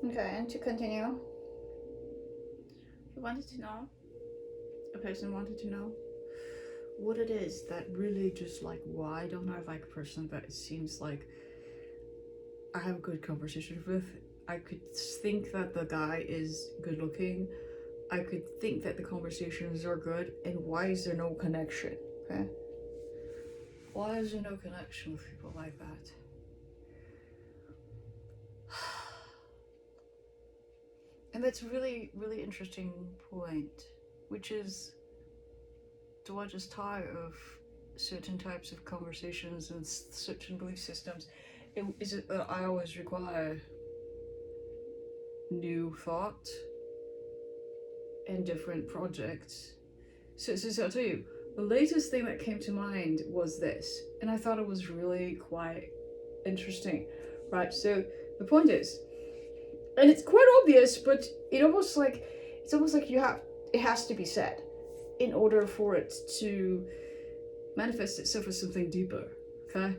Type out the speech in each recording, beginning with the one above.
Okay, and to continue, he wanted to know, a person wanted to know what it is that really just like, why I don't have like a person that it seems like I have good conversations with. I could think that the guy is good looking. I could think that the conversations are good, and why is there no connection? Okay? Why is there no connection with people like that? And that's really, really interesting point, which is, do I just tire of certain types of conversations and certain belief systems? Is it that I always require new thought and different projects? So I'll tell you, the latest thing that came to mind was this, and I thought it was really quite interesting, right? So the point is, and it's quite obvious, but it's almost like it has to be said in order for it to manifest itself as something deeper, okay?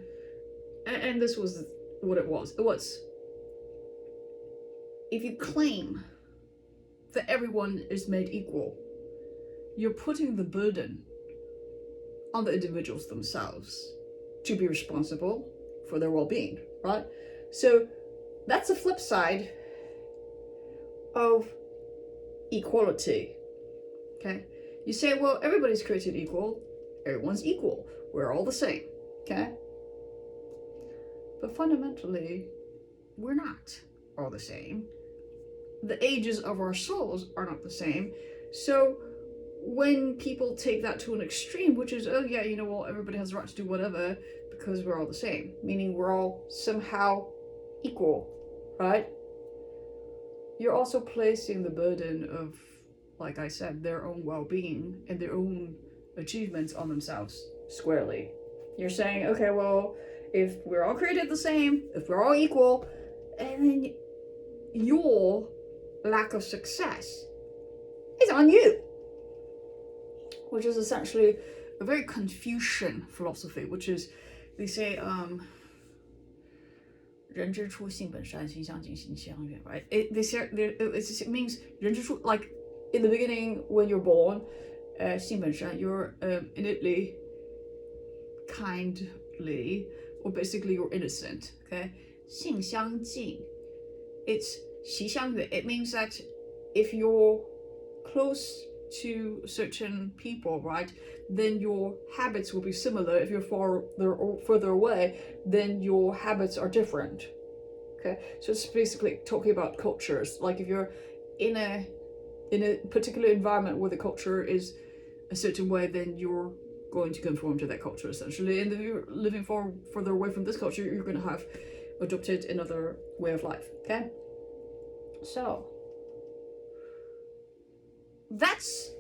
And this was what it was. It was, if you claim that everyone is made equal, you're putting the burden on the individuals themselves to be responsible for their well-being, right? So that's the flip side of equality, okay? You say, well, everybody's created equal, everyone's equal, we're all the same, okay? But fundamentally, we're not all the same. The ages of our souls are not the same. So when people take that to an extreme, which is, oh yeah, you know what, everybody has the right to do whatever because we're all the same, meaning we're all somehow equal, right? You're also placing the burden of, like I said, their own well-being and their own achievements on themselves squarely. You're saying, okay, well, if we're all created the same, if we're all equal, and then your lack of success is on you. Which is essentially a very Confucian philosophy, which is, they say, 人之初性本善，性相近，性相远, right? It means 人之初, like in the beginning when you're born, 性本善, you're innately kindly, or basically you're innocent, okay? 性相近, it's 习相远. It means that if you're close to certain people, right, then your habits will be similar. If you're further away, then your habits are different. Okay, so it's basically talking about cultures. Like if you're in a particular environment where the culture is a certain way, then you're going to conform to that culture essentially. And if you're living further away from this culture, you're going to have adopted another way of life. Okay, so that's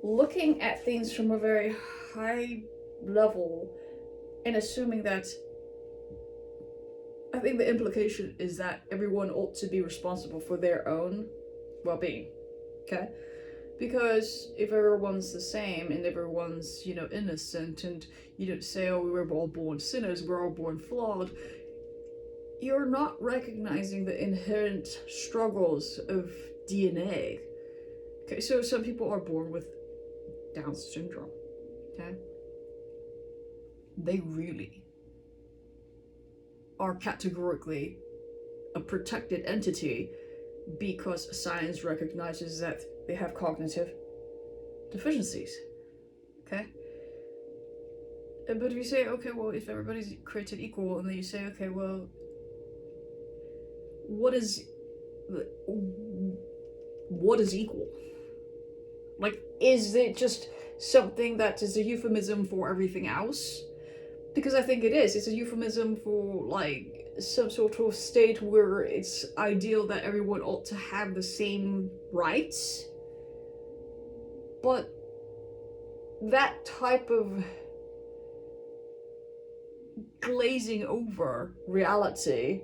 looking at things from a very high level and assuming that, I think the implication is that everyone ought to be responsible for their own well-being, okay? Because if everyone's the same and everyone's, innocent, and you don't say, oh, we were all born sinners, we're all born flawed, you're not recognizing the inherent struggles of DNA. Okay, so some people are born with Down syndrome, okay? They really are categorically a protected entity because science recognizes that they have cognitive deficiencies, okay? But if you say, okay, well, if everybody's created equal, and then you say, okay, well, what is equal? Like, is it just something that is a euphemism for everything else? Because I think it is. It's a euphemism for, like, some sort of state where it's ideal that everyone ought to have the same rights. But that type of glazing over reality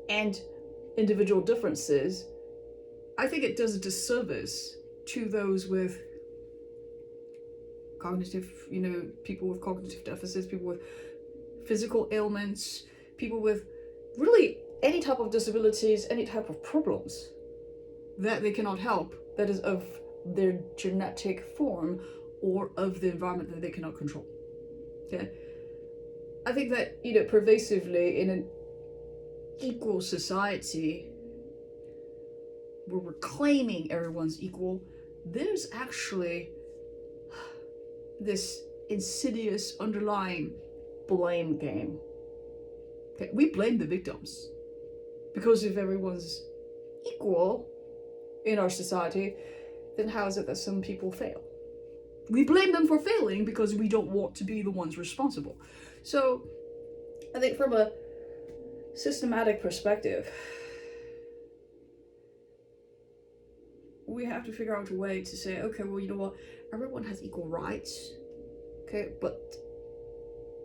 and individual differences, I think it does a disservice to those with cognitive, people with cognitive deficits, people with physical ailments, people with really any type of disabilities, any type of problems that they cannot help, that is of their genetic form or of the environment that they cannot control. Okay? I think that, pervasively in an equal society where we're claiming everyone's equal, there's actually this insidious underlying blame game. Okay? We blame the victims because if everyone's equal in our society, then how is it that some people fail? We blame them for failing because we don't want to be the ones responsible. So I think from a systematic perspective, we have to figure out a way to say, okay, well, you know what? Everyone has equal rights, okay? But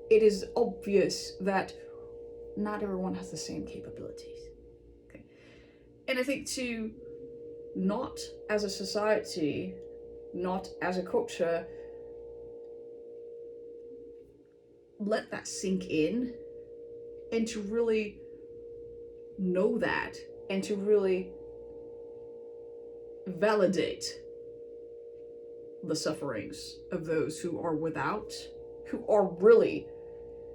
it is obvious that not everyone has the same capabilities, okay? And I think to not as a society, not as a culture, let that sink in, and to really know that, and to really validate the sufferings of those who are without, who are really,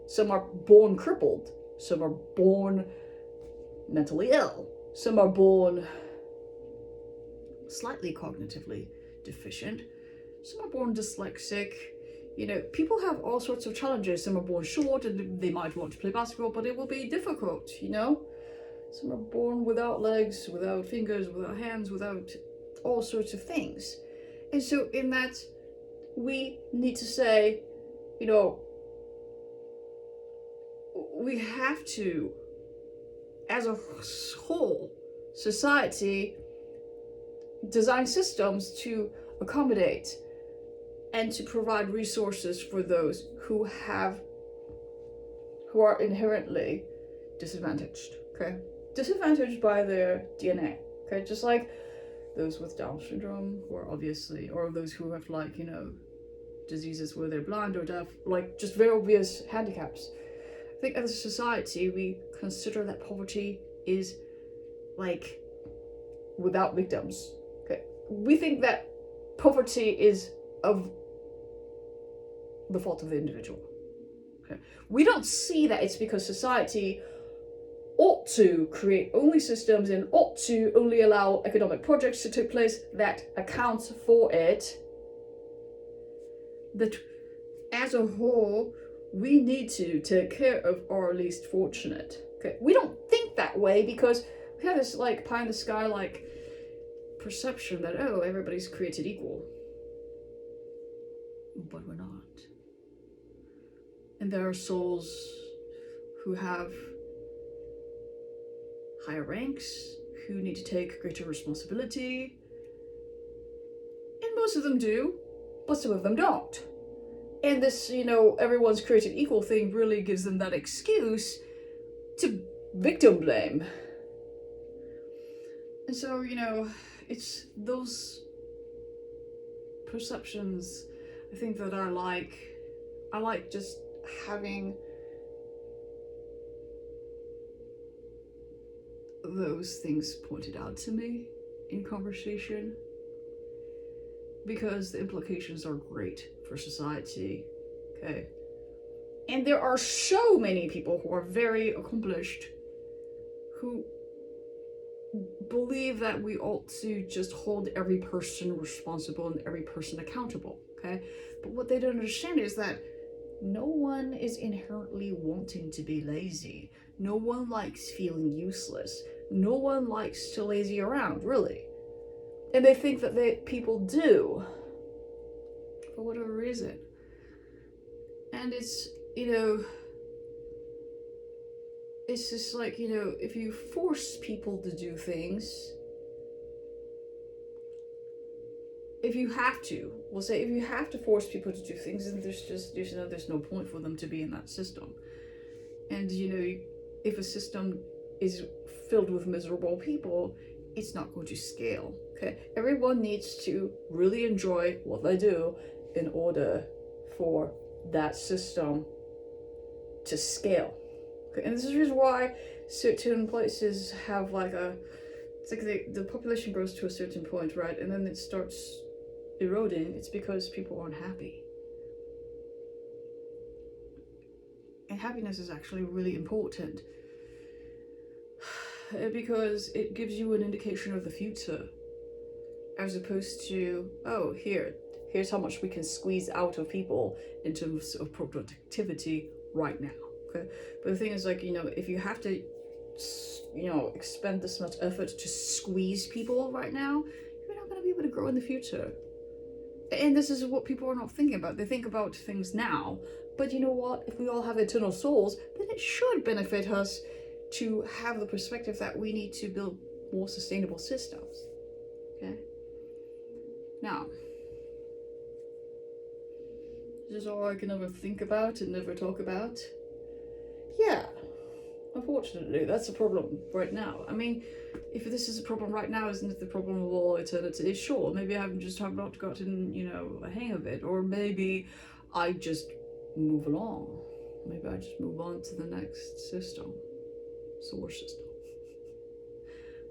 some are born crippled, some are born mentally ill, some are born slightly cognitively deficient, some are born dyslexic. People have all sorts of challenges. Some are born short and they might want to play basketball, but it will be difficult, Some are born without legs, without fingers, without hands, without all sorts of things. And so in that, we need to say, we have to, as a whole society, design systems to accommodate and to provide resources for those who are inherently disadvantaged, okay? Disadvantaged by their DNA, okay? Just like those with Down syndrome, or obviously, or those who have diseases where they're blind or deaf, just very obvious handicaps. I think as a society, we consider that poverty is without victims, okay? We think that poverty is of the fault of the individual. Okay? We don't see that it's because society ought to create only systems and ought to only allow economic projects to take place that accounts for it. That as a whole, we need to take care of our least fortunate. Okay? We don't think that way because we have this pie in the sky perception that, oh, everybody's created equal. But we're not. And there are souls who have higher ranks, who need to take greater responsibility. And most of them do, but some of them don't. And this, everyone's created equal thing really gives them that excuse to victim blame. And so, it's those perceptions, I think, that I like just having those things pointed out to me in conversation, because the implications are great for society, okay? And there are so many people who are very accomplished who believe that we ought to just hold every person responsible and every person accountable, okay? But what they don't understand is that no one is inherently wanting to be lazy. No one likes feeling useless. No one likes to lazy around, really. And they think that people do, for whatever reason. And it's, it's just if you force people to do things, if you have to force people to do things, then there's no point for them to be in that system. And if a system is filled with miserable people, it's not going to scale, okay? Everyone needs to really enjoy what they do in order for that system to scale. Okay? And this is why certain places have like a, it's like the population grows to a certain point, right, and then it starts eroding. It's because people aren't happy. And happiness is actually really important because it gives you an indication of the future, as opposed to, oh, here's how much we can squeeze out of people in terms of productivity right now. Okay, but the thing is, like, if you have to, expend this much effort to squeeze people right now, you're not going to be able to grow in the future. And this is what people are not thinking about. They think about things now, but you know what? If we all have eternal souls, then it should benefit us to have the perspective that we need to build more sustainable systems. Okay? Now, this is all I can ever think about and never talk about. Yeah, unfortunately, that's a problem right now. I mean, if this is a problem right now, isn't it the problem of all eternity? Sure, maybe I have not gotten, a hang of it, or maybe I just move along. Maybe I just move on to the next system, solar system.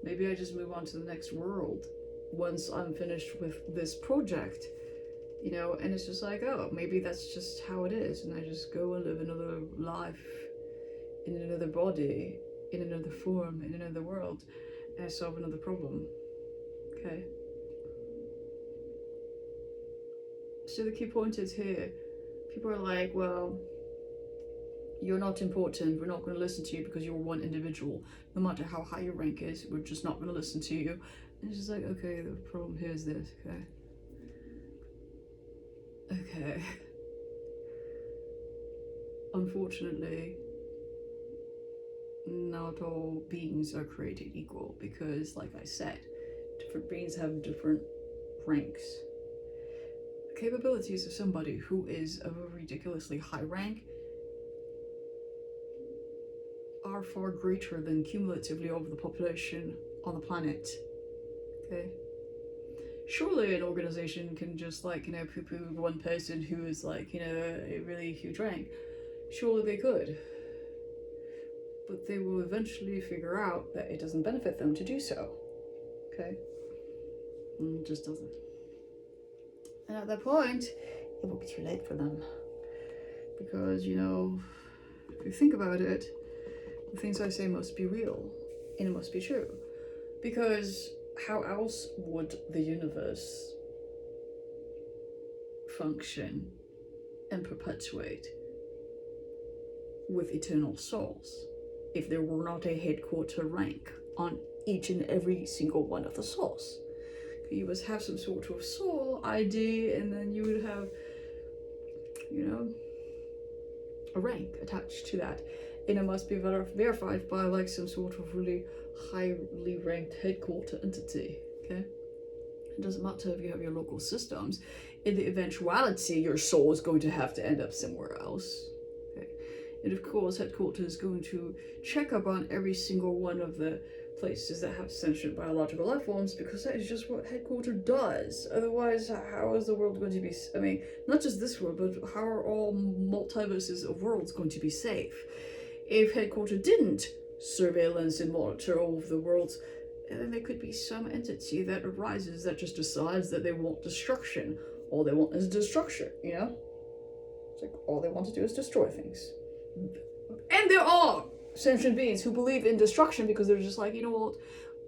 Maybe I just move on to the next world once I'm finished with this project, and it's just like, oh, maybe that's just how it is, and I just go and live another life in another body, in another form, in another world, and I solve another problem. Okay? So the key point is here, people are like, well, you're not important, we're not going to listen to you because you're one individual. No matter how high your rank is, we're just not going to listen to you. And it's just like, okay, the problem here is this, okay? Okay. Unfortunately, not all beings are created equal because, like I said, different beings have different ranks. The capabilities of somebody who is of a ridiculously high rank are far greater than cumulatively over the population on the planet. Okay? Surely an organization can just poo-poo one person who is a really huge rank. Surely they could. But they will eventually figure out that it doesn't benefit them to do so. Okay? It just doesn't. And at that point, it will be too late for them. Because, if you think about it, the things I say must be real, and it must be true. Because how else would the universe function and perpetuate with eternal souls if there were not a headquarter rank on each and every single one of the souls? You must have some sort of soul ID, and then you would have, a rank attached to that. And it must be verified by some sort of really highly ranked headquarter entity, okay? It doesn't matter if you have your local systems. In the eventuality, your soul is going to have to end up somewhere else, okay? And of course, headquarters is going to check up on every single one of the places that have sentient biological life forms, because that is just what headquarter does. Otherwise, how is the world going to be, not just this world, but how are all multiverses of worlds going to be safe? If headquarter didn't surveillance and monitor all of the worlds, then there could be some entity that arises that just decides that they want destruction. All they want is destruction, It's like all they want to do is destroy things. And there are sentient beings who believe in destruction because they're just like, you know what,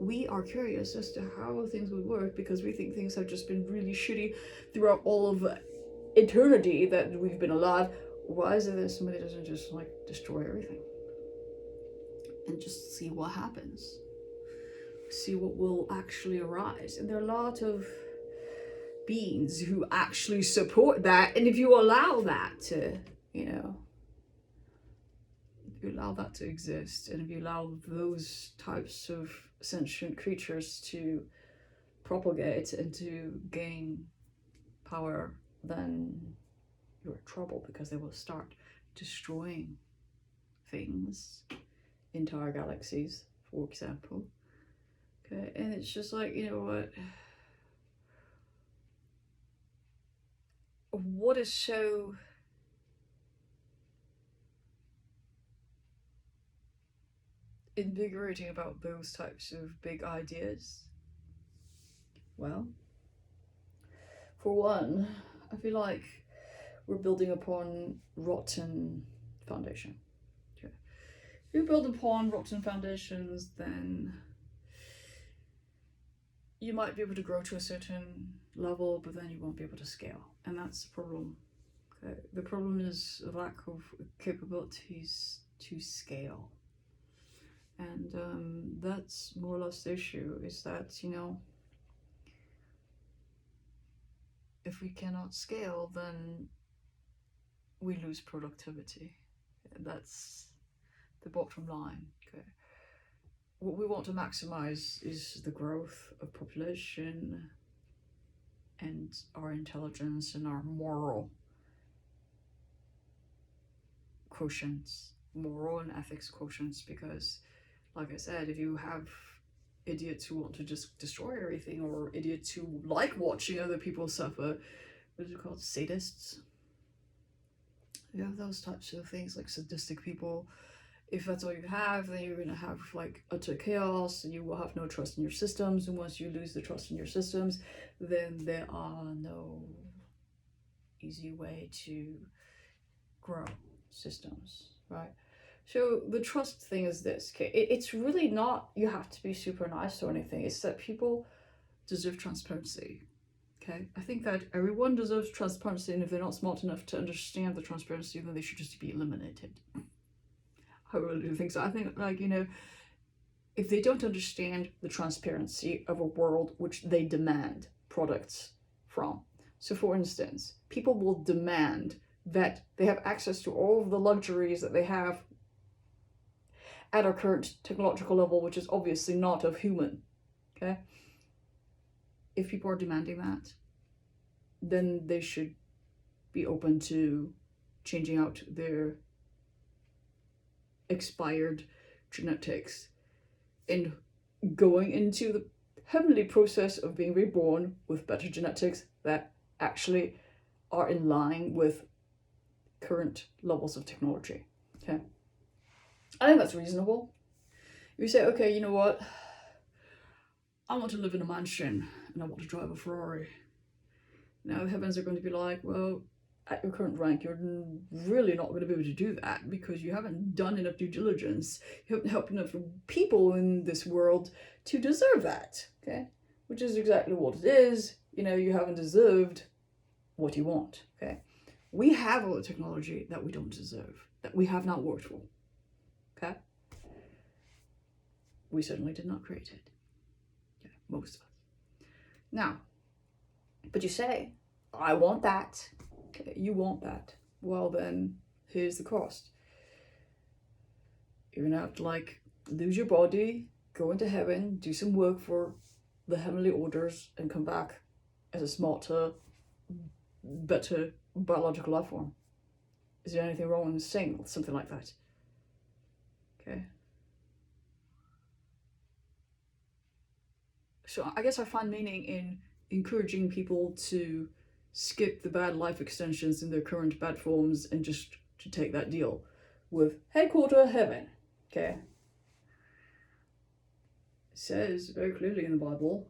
we are curious as to how things would work because we think things have just been really shitty throughout all of eternity that we've been alive. Why is it that somebody doesn't just destroy everything and just see what happens, see what will actually arise? And there are a lot of beings who actually support that, and if you allow that to, if you allow that to exist, and if you allow those types of sentient creatures to propagate and to gain power, then you're in trouble, because they will start destroying things, entire galaxies, for example. Okay, and it's just like, what is so invigorating about those types of big ideas? Well, for one, I feel like we're building upon rotten foundation. Okay. If you build upon rotten foundations, then you might be able to grow to a certain level, but then you won't be able to scale. And that's the problem. Okay. The problem is a lack of capabilities to scale. And that's more or less the issue, is that, if we cannot scale, then we lose productivity. That's the bottom line. Okay. What we want to maximize is the growth of population and our intelligence and our moral quotients, moral and ethics quotients, because, like I said, if you have idiots who want to just destroy everything, or idiots who like watching other people suffer, what is it called, sadists? You have those types of things, like sadistic people. If that's all you have, then you're going to have like utter chaos, and you will have no trust in your systems. And once you lose the trust in your systems, then there are no easy way to grow systems, right? So the trust thing is this, okay? It's really not, you have to be super nice or anything. It's that people deserve transparency, okay? I think that everyone deserves transparency, and if they're not smart enough to understand the transparency, then they should just be eliminated. I really do think so. I think, like, if they don't understand the transparency of a world which they demand products from. So for instance, people will demand that they have access to all of the luxuries that they have at our current technological level, which is obviously not of human, okay? If people are demanding that, then they should be open to changing out their expired genetics and going into the heavenly process of being reborn with better genetics that actually are in line with current levels of technology, okay? I think that's reasonable. If you say, okay, you know what? I want to live in a mansion and I want to drive a Ferrari. Now the heavens are going to be like, well, at your current rank, you're really not going to be able to do that because you haven't done enough due diligence. You haven't helped enough people in this world to deserve that, okay? Which is exactly what it is. You haven't deserved what you want, okay? We have all the technology that we don't deserve, that we have not worked for, okay? We certainly did not create it. Okay, most of us. Now, but you say, I want that. Okay, you want that. Well, then here's the cost. You're gonna have to lose your body, go into heaven, do some work for the heavenly orders, and come back as a smarter, better biological life form. Is there anything wrong in saying something like that? Okay. So I guess I find meaning in encouraging people to skip the bad life extensions in their current bad forms and just to take that deal with headquarter heaven, okay? It says very clearly in the Bible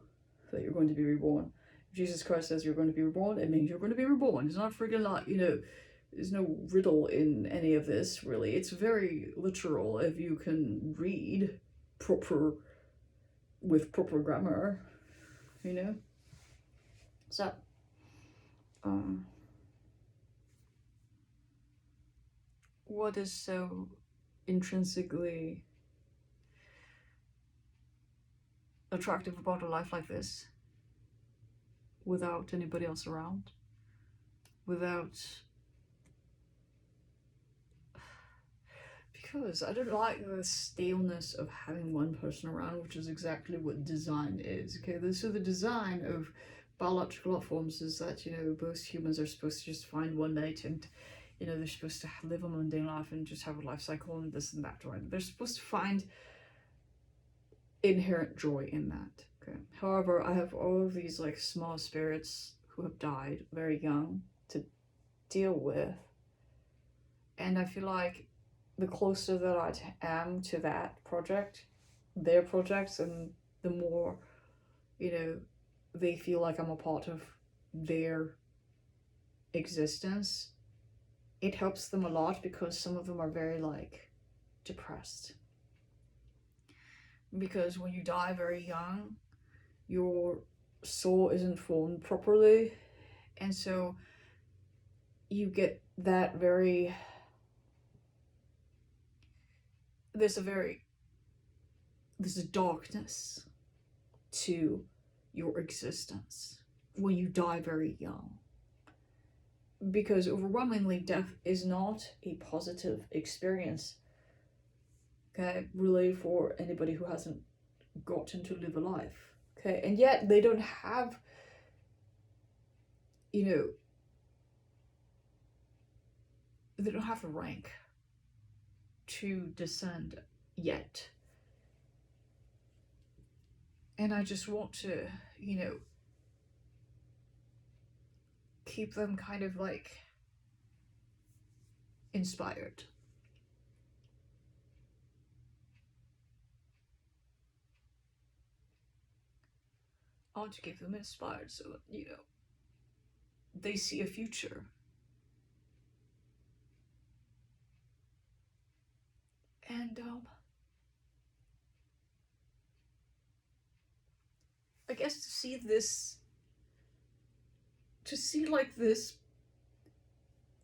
that you're going to be reborn. If Jesus Christ says you're going to be reborn, it means you're going to be reborn. It's not freaking there's no riddle in any of this, really. It's very literal if you can read with proper grammar, So, what is so intrinsically attractive about a life like this without anybody else around? Because I don't like the staleness of having one person around, which is exactly what design is, okay? So the design of biological life forms is that, most humans are supposed to just find one mate and, they're supposed to live a mundane life and just have a life cycle and this and that, right? They're supposed to find inherent joy in that, okay? However, I have all of these small spirits who have died very young to deal with, and I feel like the closer that am to that project, their projects, and the more, they feel like I'm a part of their existence, it helps them a lot, because some of them are very like depressed. Because when you die very young, your soul isn't formed properly, and so you get that very, there's a darkness to your existence when you die very young. Because overwhelmingly, death is not a positive experience, okay, really, for anybody who hasn't gotten to live a life, okay? And yet they don't have, they don't have a rank to descend yet. And I just want to, keep them kind of like inspired. I want to keep them inspired so that, they see a future. And I guess to see like this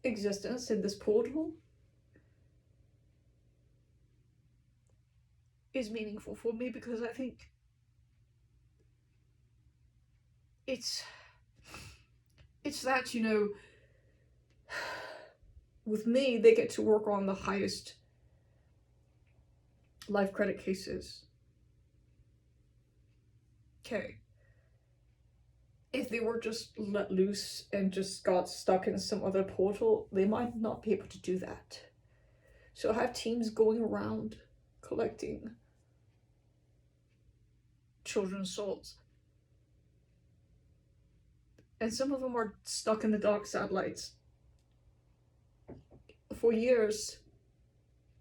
existence in this portal is meaningful for me, because I think it's that, with me, they get to work on the highest life credit cases. Okay. If they were just let loose and just got stuck in some other portal, they might not be able to do that. So I have teams going around collecting children's souls. And some of them are stuck in the dark satellites for years,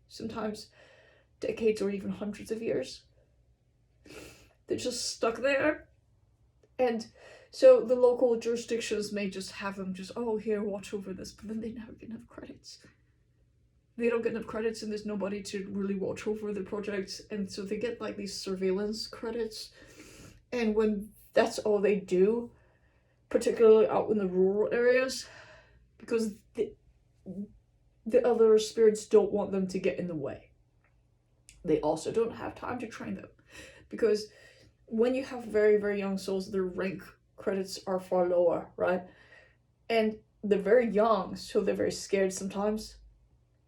sometimes decades or even hundreds of years. They're just stuck there. And so the local jurisdictions may just have them here, watch over this, but then they never get enough credits. They don't get enough credits, and there's nobody to really watch over the projects, and so they get like these surveillance credits. And when that's all they do, particularly out in the rural areas, because the other spirits don't want them to get in the way. They also don't have time to train them, because when you have very, very young souls, their rank credits are far lower, right? And they're very young, so they're very scared sometimes,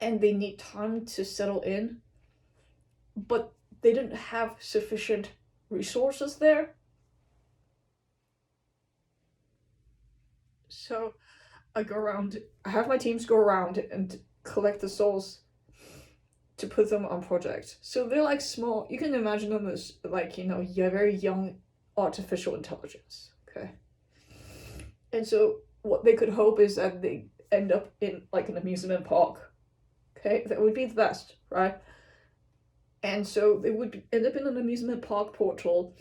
and they need time to settle in, but they didn't have sufficient resources there. So I have my teams go around and collect the souls to put them on projects. So they're like small, you can imagine them as like, very young artificial intelligence, okay? And so what they could hope is that they end up in like an amusement park, okay? That would be the best, right? And so they would end up in an amusement park portal,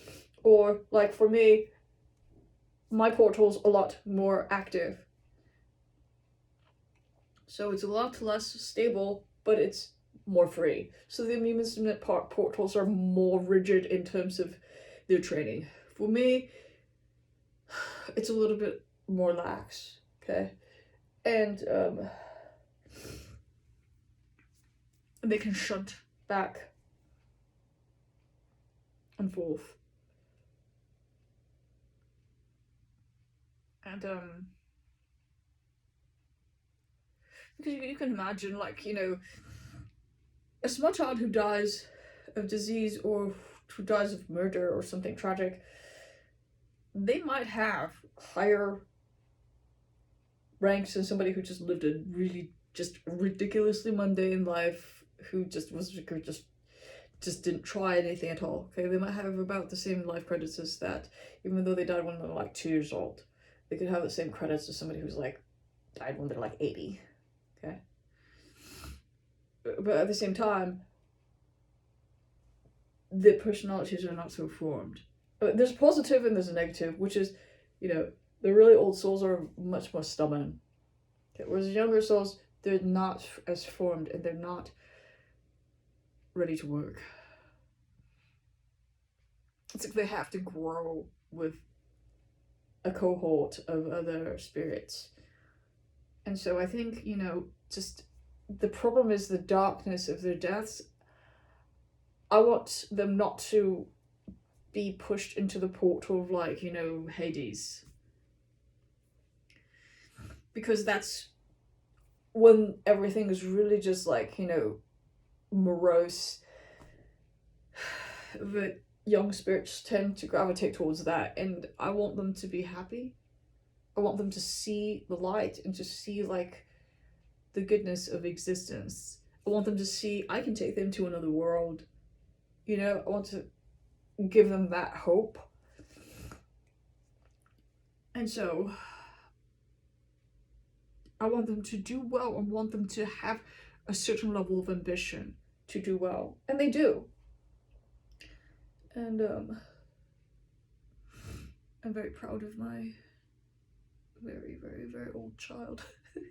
or like for me, my portal's a lot more active. So it's a lot less stable, but it's more free. So the amusement park portals are more rigid in terms of their training. For me, it's a little bit more lax, okay? And they can shunt back and forth. And because you can imagine, like, a small child who dies of disease or who dies of murder or something tragic, they might have higher ranks than somebody who just lived a really just ridiculously mundane life, who just didn't try anything at all. Okay, they might have about the same life credits as that, even though they died when they were like 2 years old. They could have the same credits as somebody who's like died when they're like 80. Okay. but at the same time, the personalities are not so formed. There's a positive and there's a negative, which is, the really old souls are much more stubborn. Whereas the younger souls, they're not as formed and they're not ready to work. It's like they have to grow with a cohort of other spirits. And so I think, just the problem is the darkness of their deaths. I want them not to be pushed into the portal of, like, Hades. Because that's when everything is really just, like, morose. The young spirits tend to gravitate towards that, and I want them to be happy. I want them to see the light and to see, like, the goodness of existence. I want them to see I can take them to another world. I want to give them that hope. And so I want them to do well. I want them to have a certain level of ambition to do well. And they do. And I'm very proud of my very, very, very old child. Who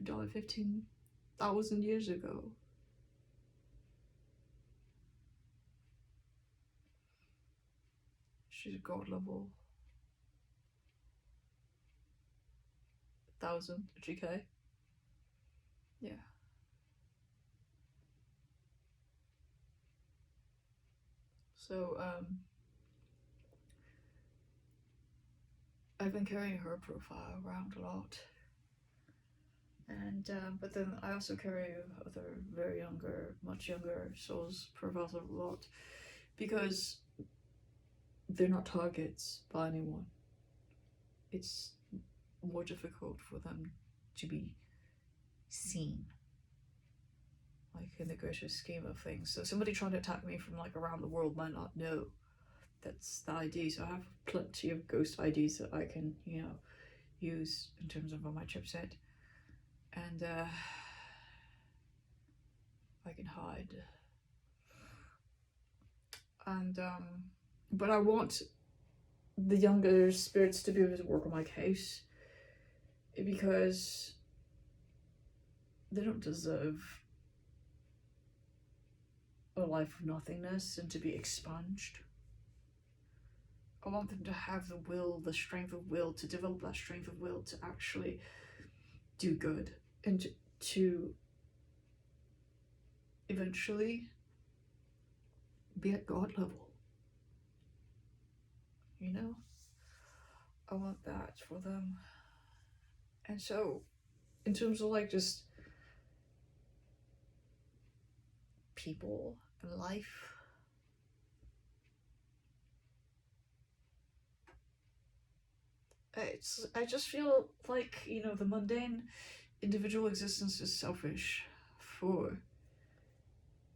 died 15,000 years ago. She's a god level. 1,000 GK. Yeah. So, I've been carrying her profile around a lot. And, but then I also carry other very younger, much younger souls' profiles a lot. Because they're not targets by anyone. It's more difficult for them to be seen, like, in the greater scheme of things. So somebody trying to attack me from, like, around the world might not know that's the ID. So I have plenty of ghost IDs that I can, use in terms of my chipset. And I can hide. And but I want the younger spirits to be able to work on my case, because they don't deserve a life of nothingness and to be expunged. I want them to have the will, the strength of will, to develop that strength of will to actually do good and to eventually be at God level. I want that for them. And so, in terms of, like, just people and life, I just feel like, the mundane individual existence is selfish for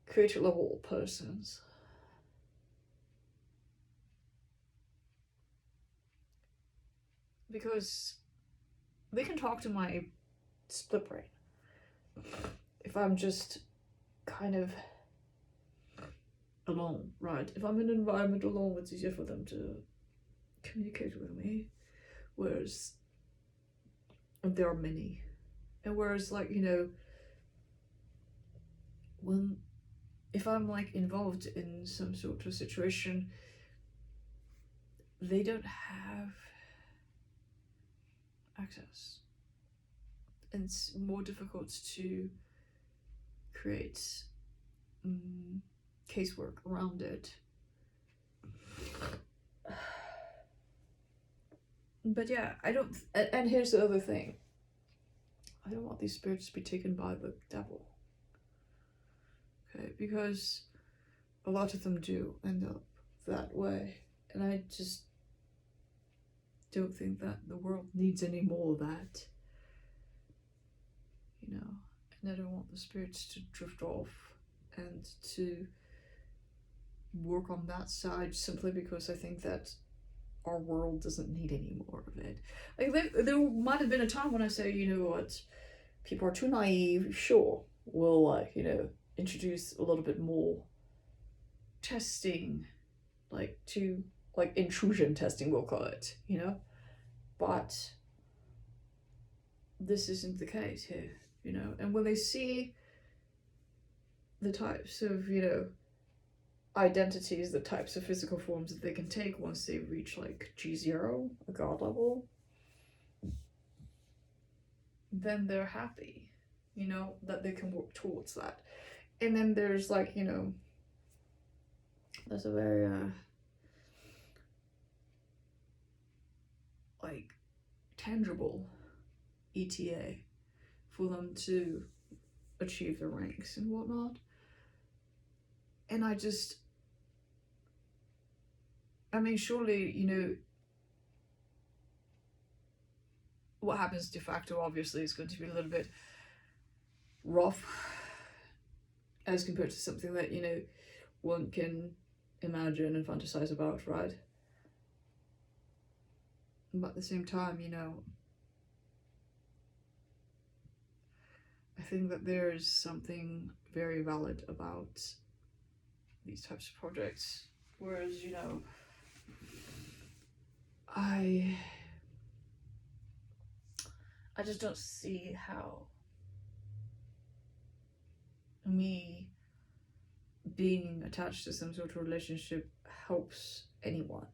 creator level persons. Because they can talk to my split brain. If I'm just kind of alone, right? If I'm in an environment alone, it's easier for them to communicate with me. Whereas there are many. And whereas, like, if I'm, like, involved in some sort of situation, they don't have access. And it's more difficult to create casework around it. But yeah, I don't, and here's the other thing. I don't want these spirits to be taken by the devil. Okay, because a lot of them do end up that way. And I just don't think that the world needs any more of that. And I don't want the spirits to drift off and to work on that side simply because I think that our world doesn't need any more of it. Like, there might have been a time when I say, what, people are too naive, sure. will, like, you know, introduce a little bit more testing, like to, like, intrusion testing, we'll call it, you know? But this isn't the case here, you know? And when they see the types of, you know, identities, the types of physical forms that they can take once they reach like G0, a god level, then they're happy, you know, that they can work towards that. And then there's like, you know, there's a very like tangible ETA for them to achieve their ranks and whatnot. And I mean, surely, you know, what happens de facto obviously is going to be a little bit rough as compared to something that, you know, one can imagine and fantasize about, right? But at the same time, you know, I think that there's something very valid about these types of projects. Whereas, you know, I just don't see how me being attached to some sort of relationship helps anyone.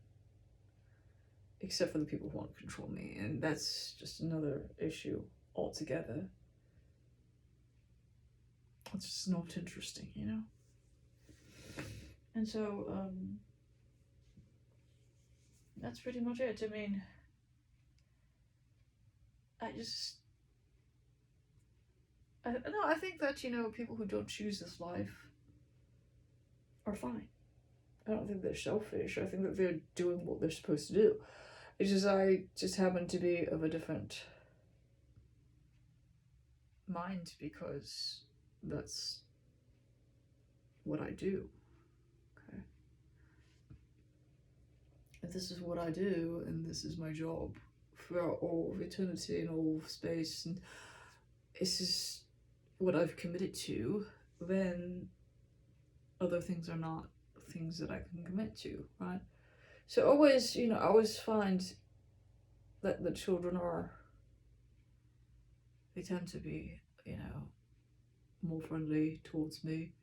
Except for the people who want to control me. And that's just another issue altogether. It's just not interesting, you know? And so, that's pretty much it. I mean, I think that, you know, people who don't choose this life are fine. I don't think they're selfish. I think that they're doing what they're supposed to do. It's just I just happen to be of a different mind because that's what I do. Okay. If this is what I do and this is my job for all of eternity and all of space, and this is what I've committed to, then other things are not things that I can commit to, right? So always, you know, I always find that the children they tend to be, you know, more friendly towards me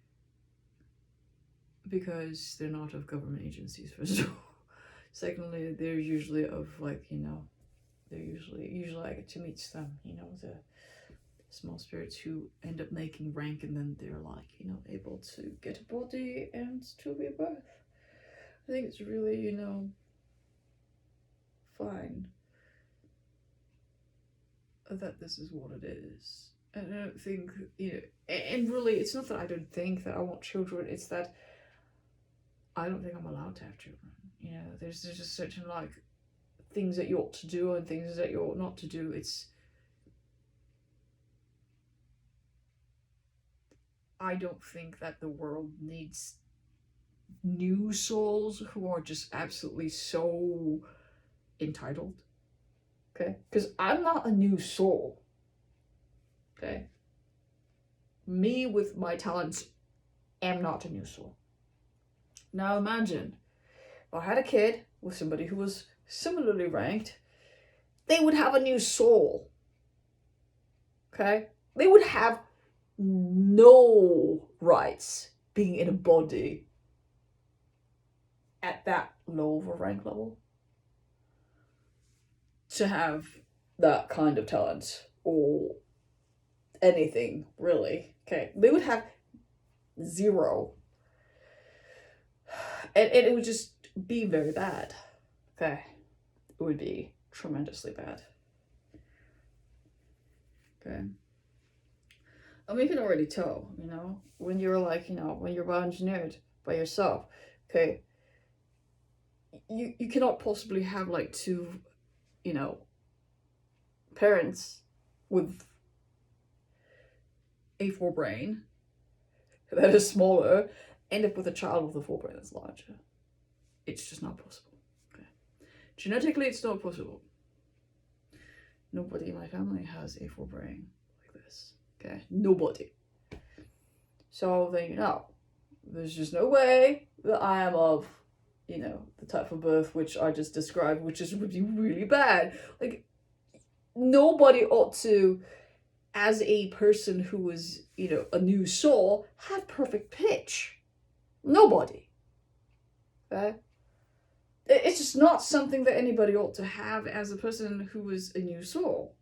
because they're not of government agencies, first of all. Secondly, they're usually of, like, you know, they're usually I get to meet them, you know, the small spirits who end up making rank, and then they're, like, you know, able to get a body and to rebirth. I think it's really, you know, fine that this is what it is. And I don't think, you know, and really, it's not that I don't think that I want children, it's that I don't think I'm allowed to have children. You know, there's just certain, like, things that you ought to do and things that you ought not to do. I don't think that the world needs new souls who are just absolutely so entitled. Okay? Because I'm not a new soul. Okay? Me with my talents am not a new soul. Now imagine if I had a kid with somebody who was similarly ranked, they would have a new soul. Okay? They would have no rights being in a body at that low of a rank level to have that kind of talent or anything, really. Okay? They would have zero. And it would just be very bad. Okay? It would be tremendously bad. Okay? I mean, you can already tell, you know, when you're, like, you know, when you're bioengineered by yourself, okay, you cannot possibly have, like, two, you know, parents with a forebrain that is smaller end up with a child with a forebrain that's larger. It's just not possible. Okay? Genetically, it's not possible. Nobody in my family has a forebrain like this. Okay? Nobody. So then, no, there's just no way that I am of, you know, the type of birth which I just described, which is really, really bad. Like, nobody ought to, as a person who is, you know, a new soul, have perfect pitch. Nobody. Okay? It's just not something that anybody ought to have as a person who is a new soul.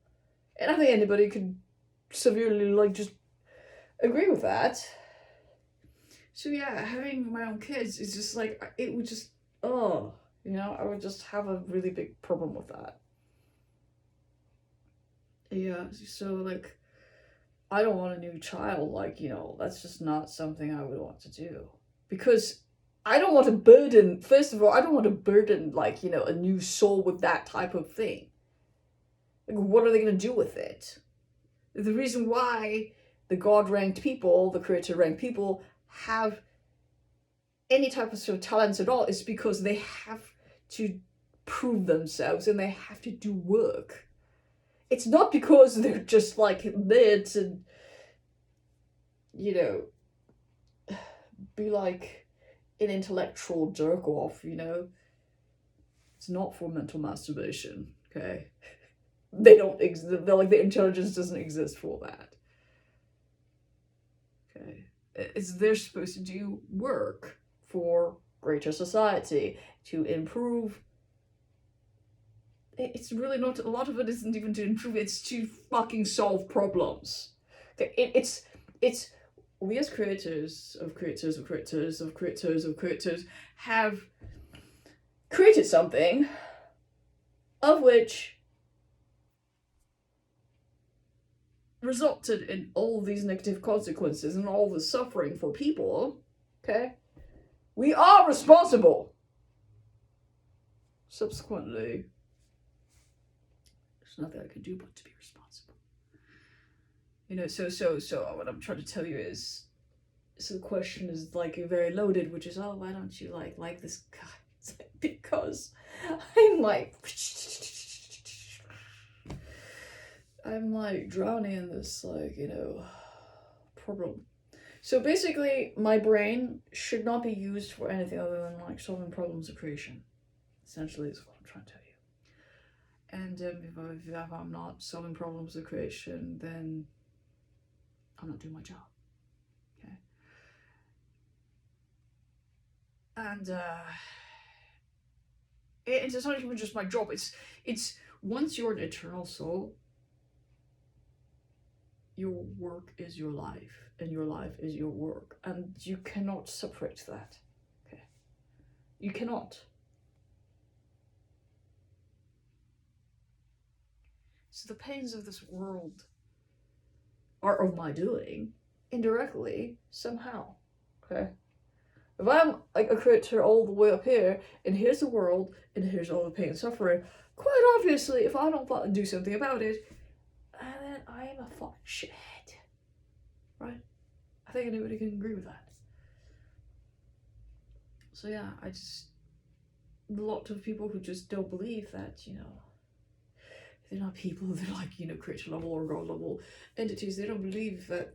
And I think anybody could severely, like, just agree with that. So yeah, having my own kids is just like, it would just, you know, I would just have a really big problem with that. Yeah, so like, I don't want a new child, like, you know, that's just not something I would want to do. Because I don't want to burden, first of all, I don't want to burden, like, you know, a new soul with that type of thing. Like, what are they going to do with it? The reason why the God-ranked people, the creator-ranked people, have any type of sort of talents at all is because they have to prove themselves and they have to do work. It's not because they're just like there to, you know, be like an intellectual jerk off, you know. It's not for mental masturbation, okay? They don't exist. They're like, the intelligence doesn't exist for that. Okay, they're supposed to do work for greater society to improve. It's really not. A lot of it isn't even to improve. It's to fucking solve problems. Okay, it's we as creators of creators of creators of creators of creators have created something of which resulted in all these negative consequences and all the suffering for people. Okay, we are responsible. Subsequently, there's nothing I can do but to be responsible. You know, so what I'm trying to tell you is, so the question is like very loaded, which is, oh, why don't you like this guy? Because I'm like drowning in this, like, you know, problem. So basically, my brain should not be used for anything other than like solving problems of creation. Essentially, is what I'm trying to tell you. And if I'm not solving problems of creation, then I'm not doing my job. Okay. And it's not even just my job. It's once you're an eternal soul, your work is your life, and your life is your work, and you cannot separate that. Okay, you cannot. So the pains of this world are of my doing, indirectly, somehow. Okay, if I'm like a creator all the way up here, and here's the world, and here's all the pain and suffering, quite obviously, if I don't do something about it, then I am a fucking shithead. Right? I think anybody can agree with that. So yeah, a lot of people who just don't believe that, you know, they're not people, they're like, you know, creature level or god level entities, they don't believe that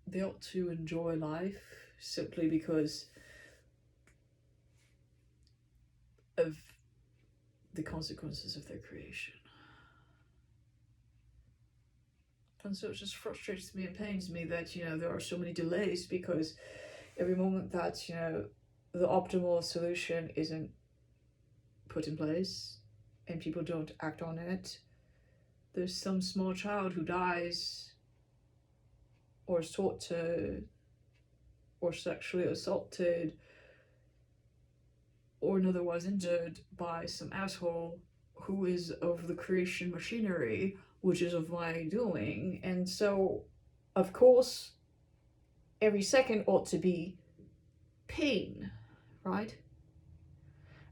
they ought to enjoy life simply because of the consequences of their creation. And so it just frustrates me and pains me that, you know, there are so many delays, because every moment that, you know, the optimal solution isn't put in place and people don't act on it, there's some small child who dies, or is tortured, or sexually assaulted, or otherwise injured by some asshole who is of the creation machinery, which is of my doing. And so, of course, every second ought to be pain, right?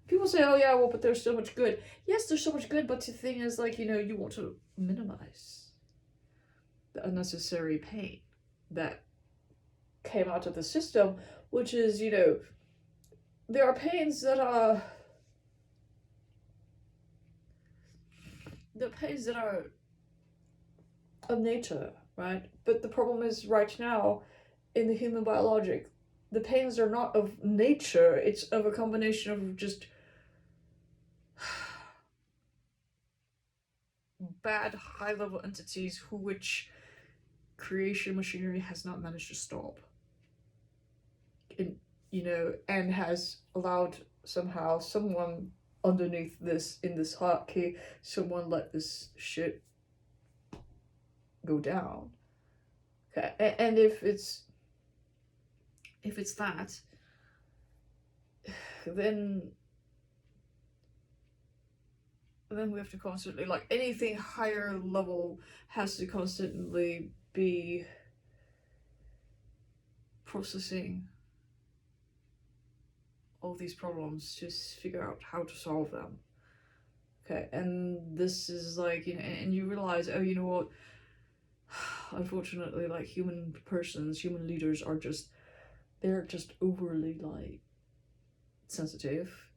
People say, oh yeah, well, but there's so much good. Yes, there's so much good, but the thing is, like, you know, you want to minimize the unnecessary pain that came out of the system, which is, you know, there are pains that are of nature, right? But the problem is right now, in the human biologic, the pains are not of nature, it's of a combination of just bad high-level entities which creation machinery has not managed to stop. And has allowed somehow someone underneath this, in this hierarchy, someone let this shit go down. Okay, and if it's that, then we have to constantly, like, anything higher level has to constantly be processing all these problems to figure out how to solve them. Okay, and this is like, and you realize, oh, you know what, unfortunately, like, human leaders are just, they're just overly, like, sensitive.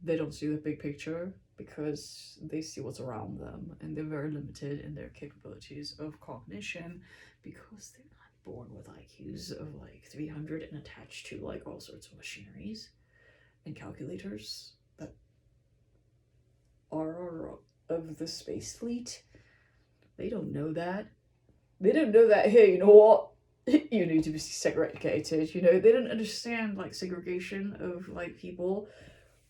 They don't see the big picture because they see what's around them, and they're very limited in their capabilities of cognition because they're not born with IQs of like 300 and attached to like all sorts of machineries and calculators that are of the space fleet. They don't know that. They don't know that, hey, you know what? You need to be segregated. They don't understand, like, segregation of, like, people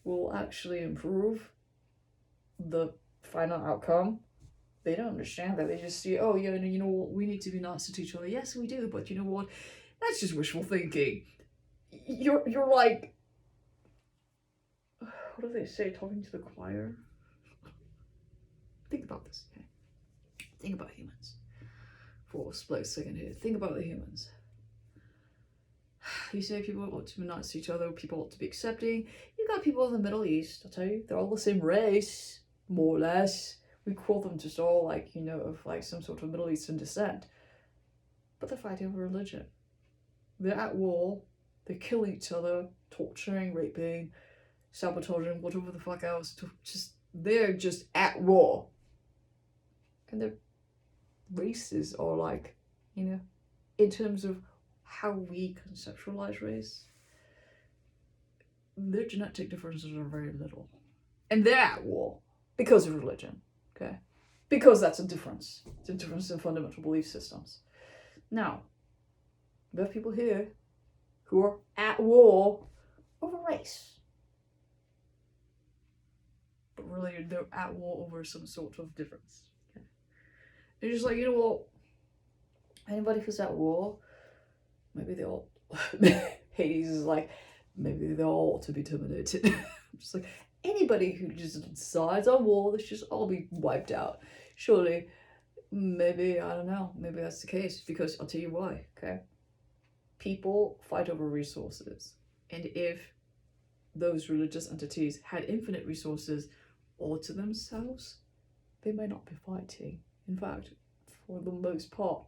will actually improve the final outcome. They don't understand that. They just see, oh, yeah, you know what, we need to be nice to each other. Yes, we do, but you know what? That's just wishful thinking. You're like, what do they say, talking to the choir? Think about this, okay? Think about humans. For a split second here. Think about the humans. You say people ought to be nice to each other, people ought to be accepting. You got people in the Middle East, I'll tell you, they're all the same race, more or less. We call them just all like, of like some sort of Middle Eastern descent. But they're fighting over religion. They're at war, they're killing each other, torturing, raping, sabotaging, whatever the fuck else. They're just at war. And their races are like, in terms of how we conceptualize race, their genetic differences are very little. And they're at war because of religion, okay? Because that's a difference. It's a difference in fundamental belief systems. Now, we have people here who are at war over race. But really, they're at war over some sort of difference. Okay? They're just like, you know what? Anybody who's at war, maybe they all... Hades is like, maybe they all ought to be terminated. I'm just like, anybody who just decides on war, they should just all be wiped out. Surely, maybe, I don't know, maybe that's the case, because I'll tell you why, okay? People fight over resources, and if those religious entities had infinite resources all to themselves, they may not be fighting. In fact, for the most part,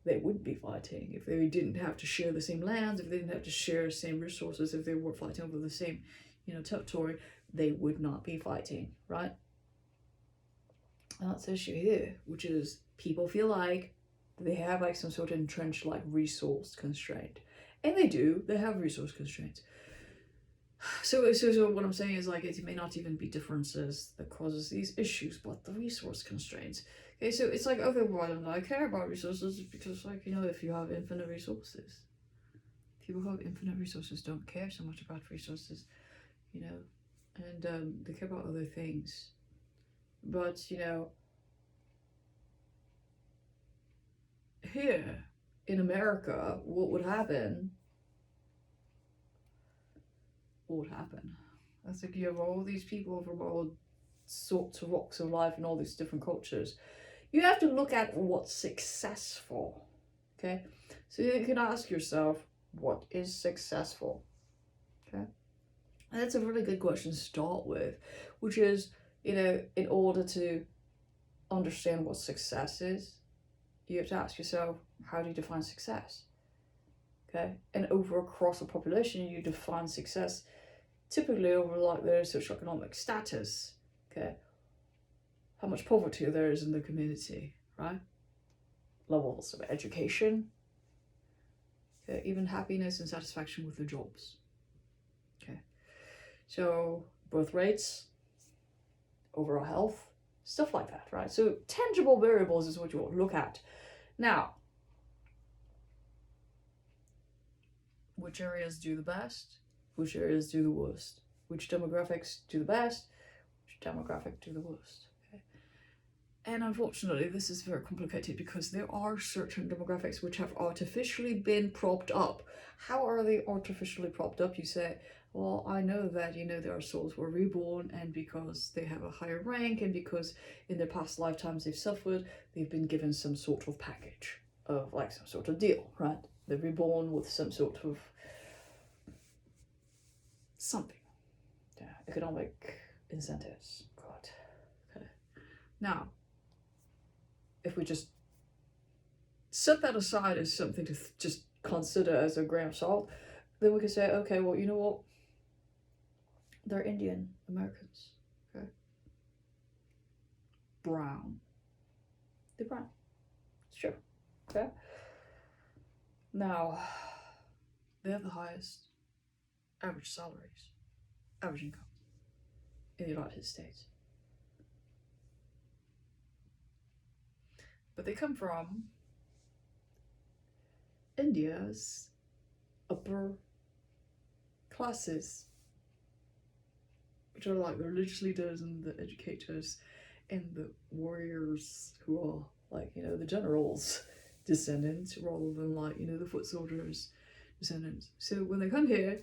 they wouldn't be fighting if they didn't have to share the same lands, if they didn't have to share the same resources, if they weren't fighting over the same, territory, they would not be fighting, right? And that's the issue here, which is people feel like they have like some sort of entrenched like resource constraint. And they do, they have resource constraints. So what I'm saying is, like, it may not even be differences that causes these issues, but the resource constraints. Okay, so it's like, okay, why don't I care about resources? Because, like, if you have infinite resources, people who have infinite resources don't care so much about resources, and they care about other things. But, here in America, what would happen? I think you have all these people from all sorts of walks of life and all these different cultures. You have to look at what's successful, okay? So you can ask yourself, what is successful, okay? And that's a really good question to start with, which is, in order to understand what success is, you have to ask yourself, how do you define success? Okay? And across a population, you define success typically over like their socioeconomic status, okay? How much poverty there is in the community, right? levels of education, okay, even happiness and satisfaction with their jobs. Okay, so birth rates, overall health, stuff like that, right? So tangible variables is what you look at. Now, which areas do the best? Which areas do the worst? Which demographics do the best? Which demographic do the worst? Okay. And unfortunately, this is very complicated because there are certain demographics which have artificially been propped up. How are they artificially propped up? You say, well, I know that, their souls were reborn, and because they have a higher rank and because in their past lifetimes they've suffered, they've been given some sort of package of like some sort of deal, right? They're reborn with some sort of something. Yeah, economic incentives. God. Okay. Now, if we just set that aside as something to just consider as a grain of salt, then we can say, okay, well, you know what? They're Indian Americans. Okay. Brown. They're brown. It's true. Okay. Now, they have the highest average salaries, average income in the United States. But they come from India's upper classes, which are like the religious leaders and the educators and the warriors who are like, the generals' descendants rather than like, the foot soldiers' descendants. So when they come here,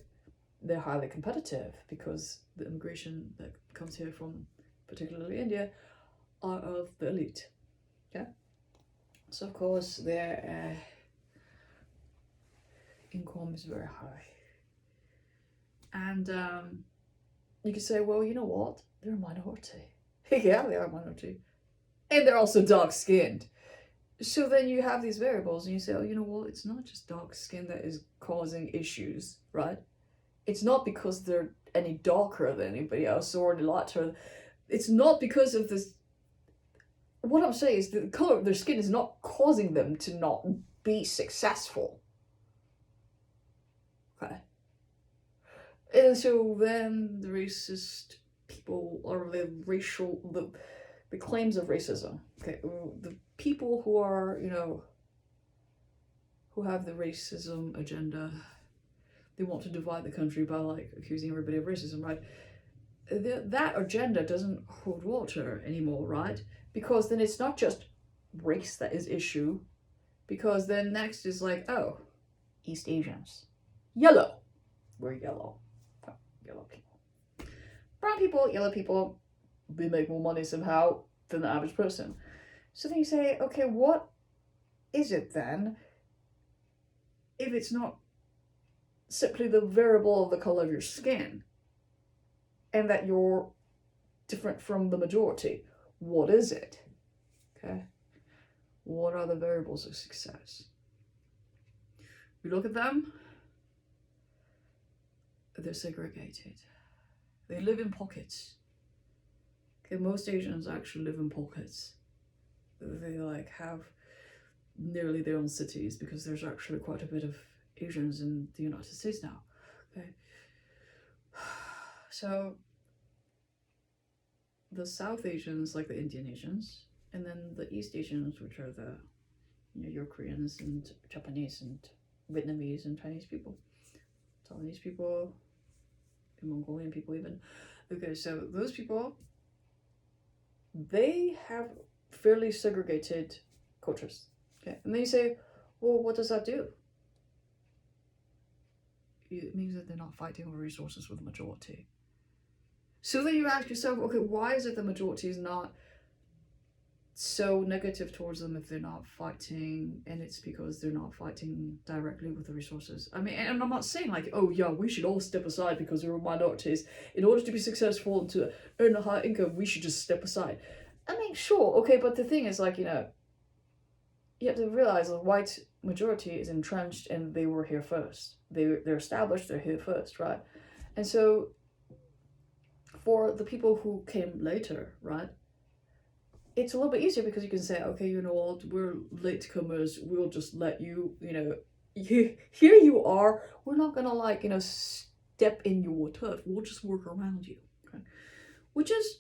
they're highly competitive because the immigration that comes here from particularly India are of the elite. Yeah. So of course their income is very high. And you could say, well, you know what? They're a minority. Yeah, they are a minority. And they're also dark-skinned. So then you have these variables and you say, oh, you know what? It's not just dark skin that is causing issues, right? It's not because they're any darker than anybody else or any lighter. It's not because of this. What I'm saying is the color of their skin is not causing them to not be successful. Okay. And so then the racist people, or the claims of racism, okay, the people who are, who have the racism agenda, they want to divide the country by like accusing everybody of racism, right? That agenda doesn't hold water anymore, right? Because then it's not just race that is issue, because then next is like, oh, East Asians, yellow, we're yellow, yellow people, brown people, yellow people, they make more money somehow than the average person. So then you say, okay, what is it then if it's not simply the variable of the color of your skin and that you're different from the majority? What is it? Okay. What are the variables of success? We look at them, they're segregated. They live in pockets. Okay, most Asians actually live in pockets. They like have nearly their own cities because there's actually quite a bit of Asians in the United States now. Okay. So the South Asians, like the Indian Asians, and then the East Asians, which are the your Koreans and Japanese and Vietnamese and Chinese people, Taiwanese people, and Mongolian people even. Okay, so those people, they have fairly segregated cultures. Okay, and then you say, well, what does that do? It means that they're not fighting over resources with the majority. So then you ask yourself, okay, why is it the majority is not so negative towards them if they're not fighting? And it's because they're not fighting directly with the resources. I mean, and I'm not saying like, oh yeah, we should all step aside because we're minorities. In order to be successful and to earn a high income, we should just step aside. I mean, sure, okay, but the thing is like, you have to realize the white majority is entrenched and they were here first. They're established, they're here first, right? And so for the people who came later, right, it's a little bit easier because you can say, okay, you know what, we're latecomers, we'll just let you, here you are, we're not gonna like, step in your turf, we'll just work around you. Okay? Which is,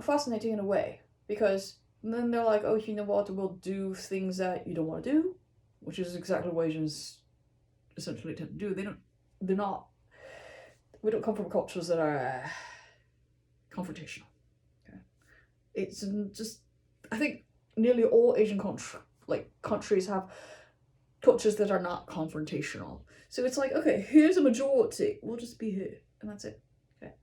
fascinating in a way, because then they're like, oh, you know what, we'll do things that you don't want to do, which is exactly what Asians essentially tend to do. We don't come from cultures that are confrontational. Okay? It's just, I think nearly all Asian countries have cultures that are not confrontational. So it's like, okay, here's a majority, we'll just be here, and that's it. Okay,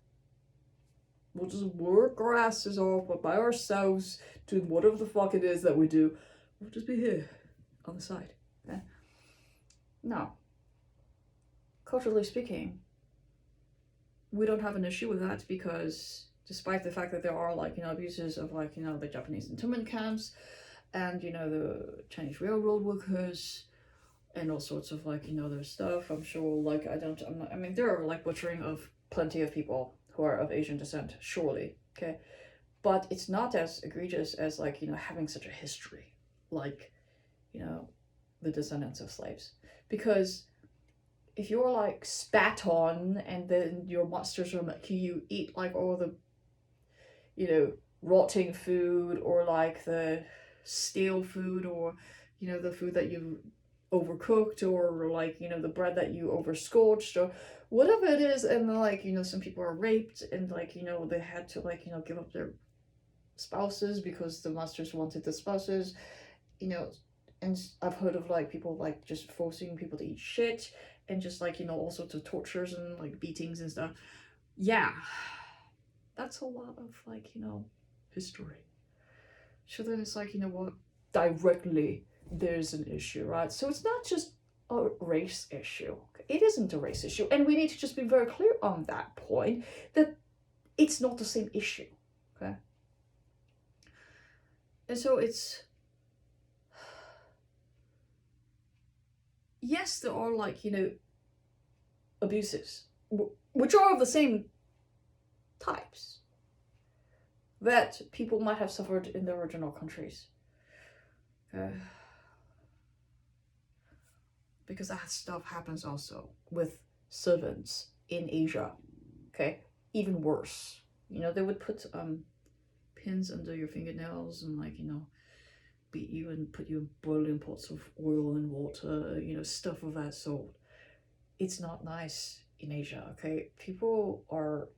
we'll just work our asses off by ourselves, doing whatever the fuck it is that we do. We'll just be here on the side. Okay? Now, culturally speaking, we don't have an issue with that, because despite the fact that there are abuses of the Japanese internment camps, and the Chinese railroad workers, and all sorts of other stuff. I'm sure there are butchering of plenty of people who are of Asian descent, surely, okay, but it's not as egregious as having such a history the descendants of slaves. Because if you're spat on and then your masters will make you eat all the rotting food, or the stale food, or the food that you overcooked, or the bread that you overscorched, or whatever it is, and then some people are raped, and they had to give up their spouses because the masters wanted the spouses, and I've heard of people just forcing people to eat shit, and just all sorts of tortures and beatings and stuff. Yeah, that's a lot of history. So then it's what, directly there's an issue, right? So it's not just a race issue. It isn't a race issue, and we need to just be very clear on that point, that it's not the same issue. Okay, and so it's, yes, there are abuses, which are of the same types that people might have suffered in their original countries. Because that stuff happens also with servants in Asia. Okay, even worse. They would put pins under your fingernails and beat you and put you in boiling pots of oil and water, stuff of that sort. It's not nice in Asia, okay? People are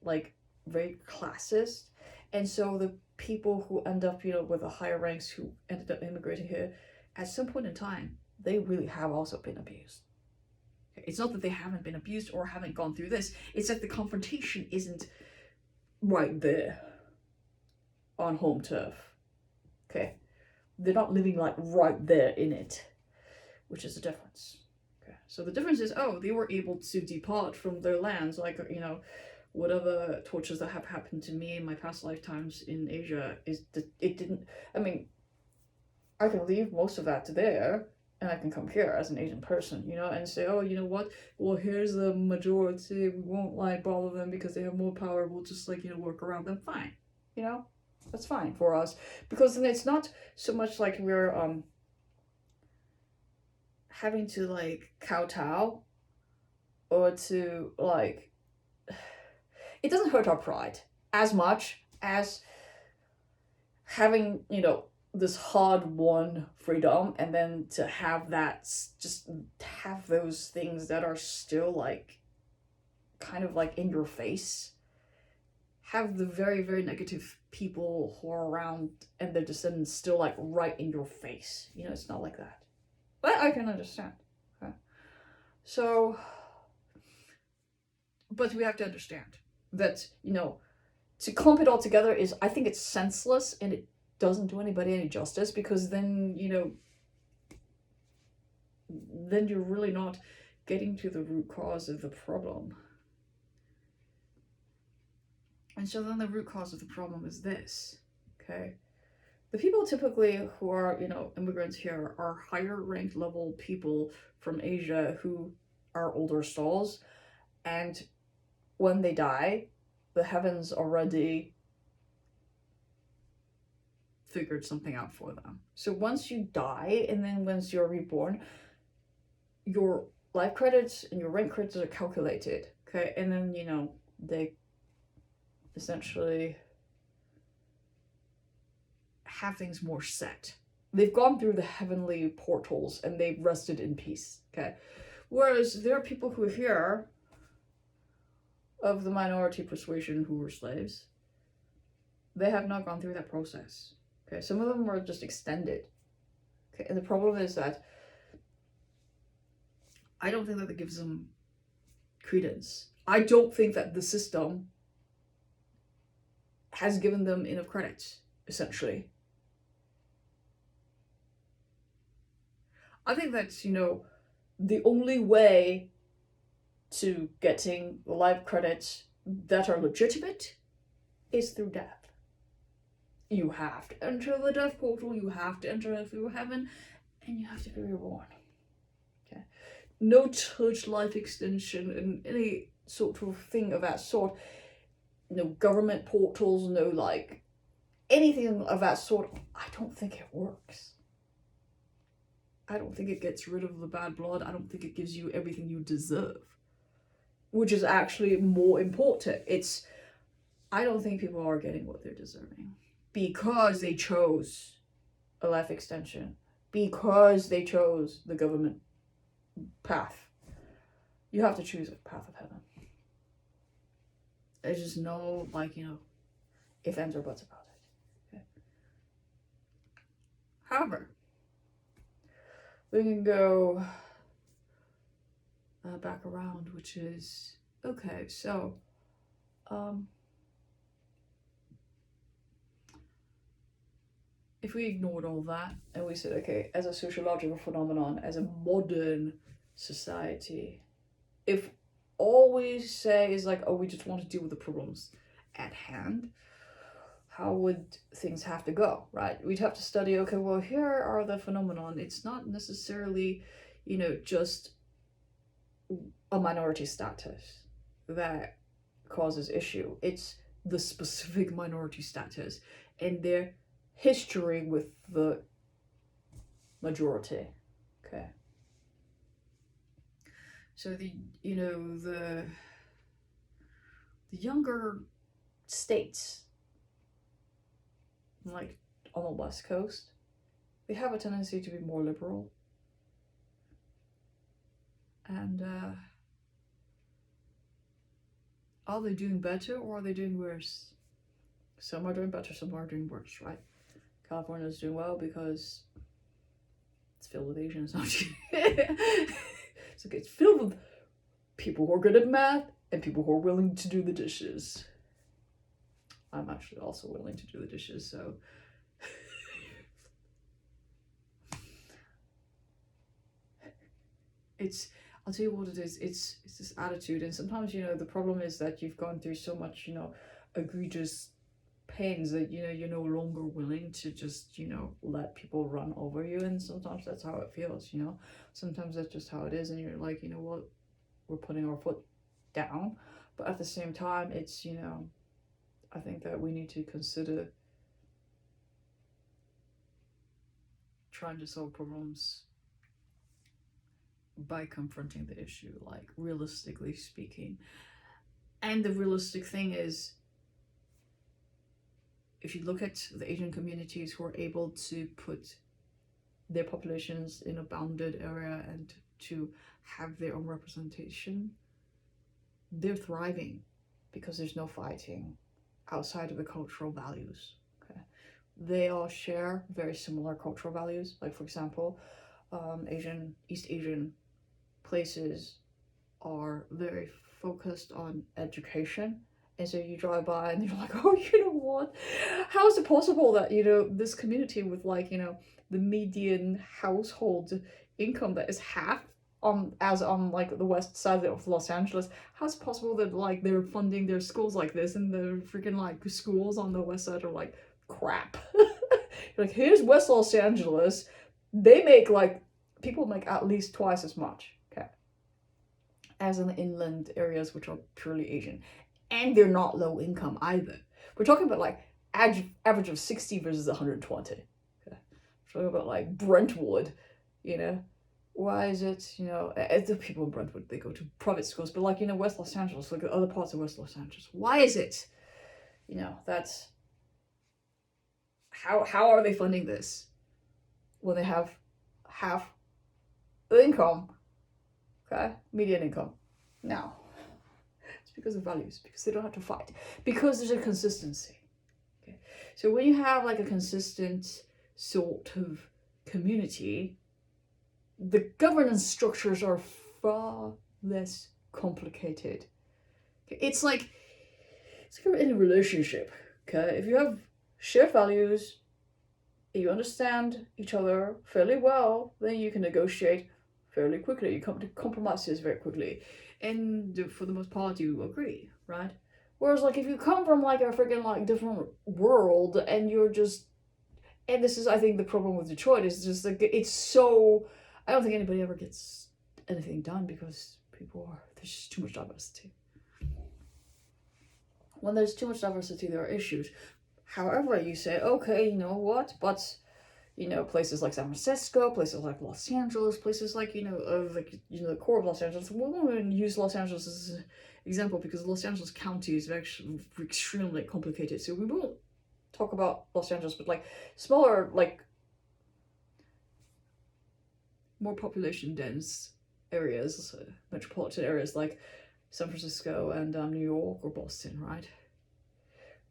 very classist, and so the people who end up, with the higher ranks, who ended up immigrating here, at some point in time, they really have also been abused. It's not that they haven't been abused or haven't gone through this, it's that the confrontation isn't right there on home turf. Okay? They're not living right there in it, which is the difference. Okay? So the difference is, they were able to depart from their lands, whatever tortures that have happened to me in my past lifetimes in Asia, it didn't, I can leave most of that there, and I can come here as an Asian person, and say, oh, you know what, well, here's the majority, we won't bother them because they have more power, we'll just work around them. Fine, that's fine for us, because then it's not so much we're having to kowtow, or to it doesn't hurt our pride as much as having this hard-won freedom, and then to have that, just have those things that are still kind of in your face, have the very, very negative people who are around and their descendants still right in your face. It's not like that, but I can understand. Okay, so, but we have to understand that to clump it all together is, I think it's senseless, and it doesn't do anybody any justice, because then then you're really not getting to the root cause of the problem. And so then the root cause of the problem is this. Okay, the people typically who are immigrants here are higher ranked level people from Asia who are older souls, and when they die, the heavens already figured something out for them. So once you die, and then once you're reborn, your life credits and your rent credits are calculated, okay? And then, you know, they essentially have things more set. They've gone through the heavenly portals and they've rested in peace, okay? Whereas there are people who are here of the minority persuasion who were slaves. They have not gone through that process, okay? Some of them were just extended, okay? And the problem is that I don't think that it gives them credence. I don't think that the system has given them enough credits, essentially. I think that's, you know, the only way to getting life credits that are legitimate is through death. You have to enter the death portal, you have to enter through heaven, and you have to be reborn. Okay? No church life extension and any sort of thing of that sort. No government portals, no like anything of that sort. I don't think it works. I don't think it gets rid of the bad blood. I don't think it gives you everything you deserve, which is actually more important. I don't think people are getting what they're deserving because they chose a life extension, because they chose the government path. You have to choose a path of heaven. There's just no, like, you know, ifs, ands, or buts about it. Okay. However, we can go back around, which is, okay, so, if we ignored all that and we said, okay, as a sociological phenomenon, as a modern society, if all we say is like, oh, we just want to deal with the problems at hand, how would things have to go, right? We'd have to study, okay, well, here are the phenomenon. It's not necessarily, you know, just a minority status that causes issue. It's the specific minority status and their history with the majority, okay? So the younger states, like on the West Coast, they have a tendency to be more liberal. And are they doing better or are they doing worse? Some are doing better, some are doing worse, right? California is doing well because it's filled with Asians. It's okay, it's filled with people who are good at math and people who are willing to do the dishes. I'm actually also willing to do the dishes, so. I'll tell you what it is, it's this attitude, and sometimes, you know, the problem is that you've gone through so much, you know, egregious pains that, you know, you're no longer willing to just, you know, let people run over you, and sometimes that's how it feels, you know. Sometimes that's just how it is, and you're like, you know what, we're putting our foot down, but at the same time, it's, you know, I think that we need to consider trying to solve problems by confronting the issue, like realistically speaking. And the realistic thing is, if you look at the Asian communities who are able to put their populations in a bounded area and to have their own representation, they're thriving because there's no fighting outside of the cultural values. Okay, they all share very similar cultural values. Like, for example, East Asian places are very focused on education, and so you drive by and you're like, oh, you know what, how is it possible that, you know, this community with, like, you know, the median household income that is half as on like the west side of Los Angeles, how's it possible that, like, they're funding their schools like this and the freaking, like, schools on the west side are like crap? Like, here's West Los Angeles, they make, like, people make at least twice as much, okay, as in the inland areas which are purely Asian, and they're not low income either. We're talking about like average of 60 versus 120. Okay. Talking about like Brentwood, you know. Why is it, you know, the people in Brentwood, they go to private schools, but like, you know, West Los Angeles, like other parts of West Los Angeles, why is it, you know, that's, how are they funding this when they have half the income, okay, median income? No, it's because of values, because they don't have to fight, because there's a consistency, okay? So when you have like a consistent sort of community, the governance structures are far less complicated. It's like any relationship, okay? If you have shared values, you understand each other fairly well, then you can negotiate fairly quickly. You come to compromises very quickly. And for the most part, you agree, right? Whereas, like, if you come from, like, a freaking, like, different world and you're just... And this is, I think, the problem with Detroit is just, like, it's so... I don't think anybody ever gets anything done because there's just too much diversity. When there's too much diversity, there are issues. However, you say, okay, you know what, but, you know, places like San Francisco, places like Los Angeles, places like, you know, the core of Los Angeles, we won't use Los Angeles as an example because Los Angeles County is actually extremely complicated, so we won't talk about Los Angeles, but, like, smaller, like, more population dense areas, metropolitan areas like San Francisco and New York or Boston, right?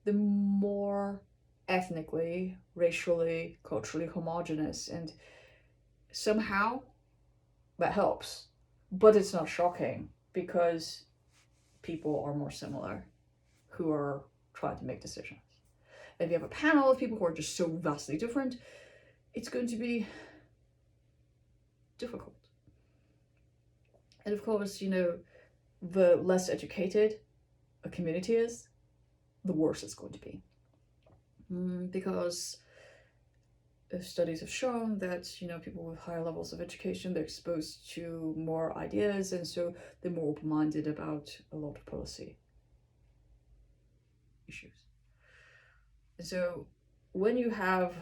The more ethnically, racially, culturally homogenous, and somehow that helps. But it's not shocking because people are more similar who are trying to make decisions. If you have a panel of people who are just so vastly different, it's going to be difficult. And of course, you know, the less educated a community is, the worse it's going to be. Because studies have shown that, you know, people with higher levels of education, they're exposed to more ideas, and so they're more open-minded about a lot of policy issues. And so when you have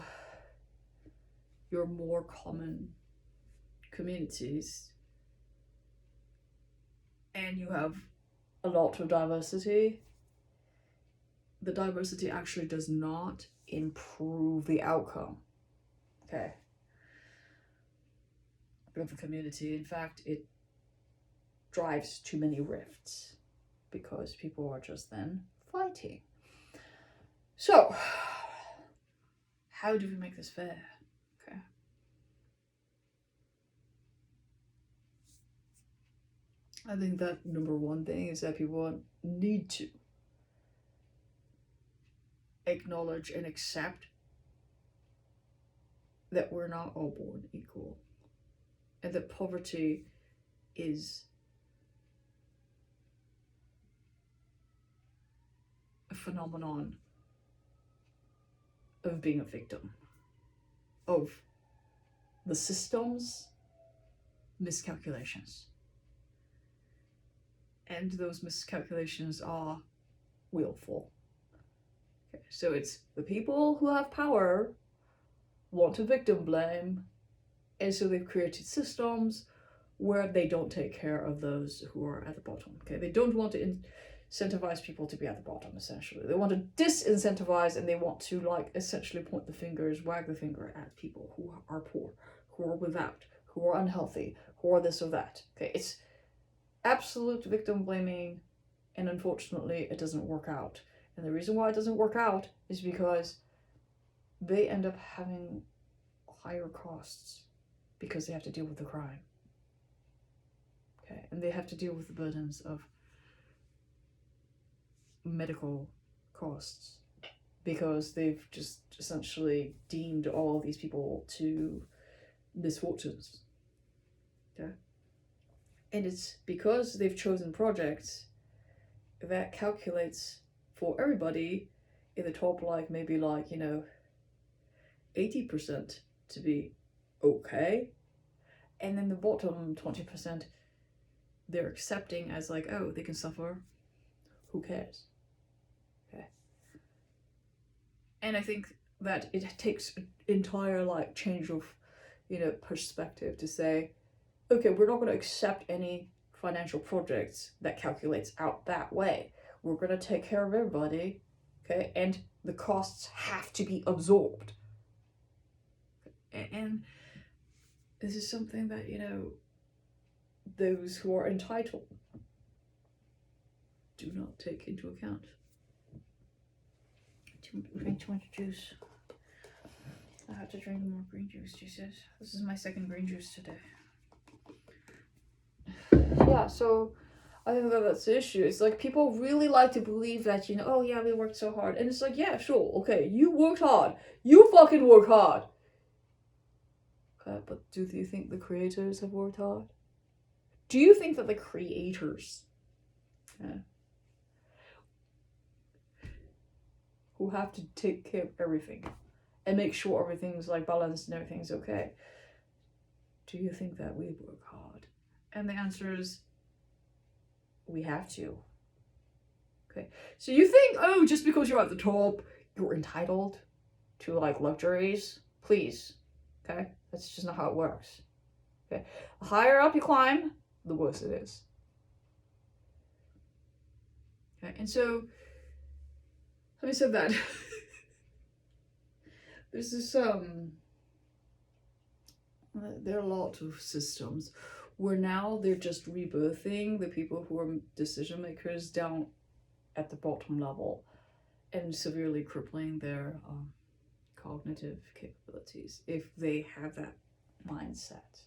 your more common communities and you have a lot of diversity, the diversity actually does not improve the outcome, okay, of a community. In fact, it drives too many rifts because people are just then fighting. So, how do we make this fair? Okay. I think that number one thing is that people need to acknowledge and accept that we're not all born equal, and that poverty is a phenomenon of being a victim of the system's miscalculations. And those miscalculations are willful. Okay, so it's the people who have power want to victim blame, and so they've created systems where they don't take care of those who are at the bottom. Okay, they don't want to incentivize people to be at the bottom, essentially. They want to disincentivize, and they want to, like, essentially point the fingers, wag the finger at people who are poor, who are without, who are unhealthy, who are this or that. Okay, it's absolute victim blaming, and unfortunately it doesn't work out. And the reason why it doesn't work out is because they end up having higher costs because they have to deal with the crime. Okay, and they have to deal with the burdens of medical costs because they've just essentially deemed all of these people to misfortunes. Okay, and it's because they've chosen projects that calculates for everybody in the top, like, maybe, like, you know, 80% to be okay, and then the bottom 20% they're accepting as, like, oh, they can suffer, who cares? Okay. And I think that it takes an entire like change of, perspective to say, okay, we're not going to accept any financial projects that calculates out that way. We're going to take care of everybody, okay? And the costs have to be absorbed. And this is something that, those who are entitled do not take into account. Drink too much juice. I have to drink more green juice, Jesus. This is my second green juice today. Yeah, so I think that that's the issue. It's like people really like to believe that, oh yeah, we worked so hard. And it's like, yeah, sure, okay, you worked hard. You fucking work hard. Okay, but do you think the creators have worked hard? Do you think that the creators, who have to take care of everything and make sure everything's like balanced and everything's okay, do you think that we work hard? And the answer is, we have to. Okay, so you think, oh, just because you're at the top, you're entitled to like luxuries? Please, okay, that's just not how it works. Okay, the higher up you climb, the worse it is. Okay, and so, having said that, there's this there are a lot of systems where now they're just rebirthing the people who are decision makers down at the bottom level and severely crippling their cognitive capabilities if they have that mindset.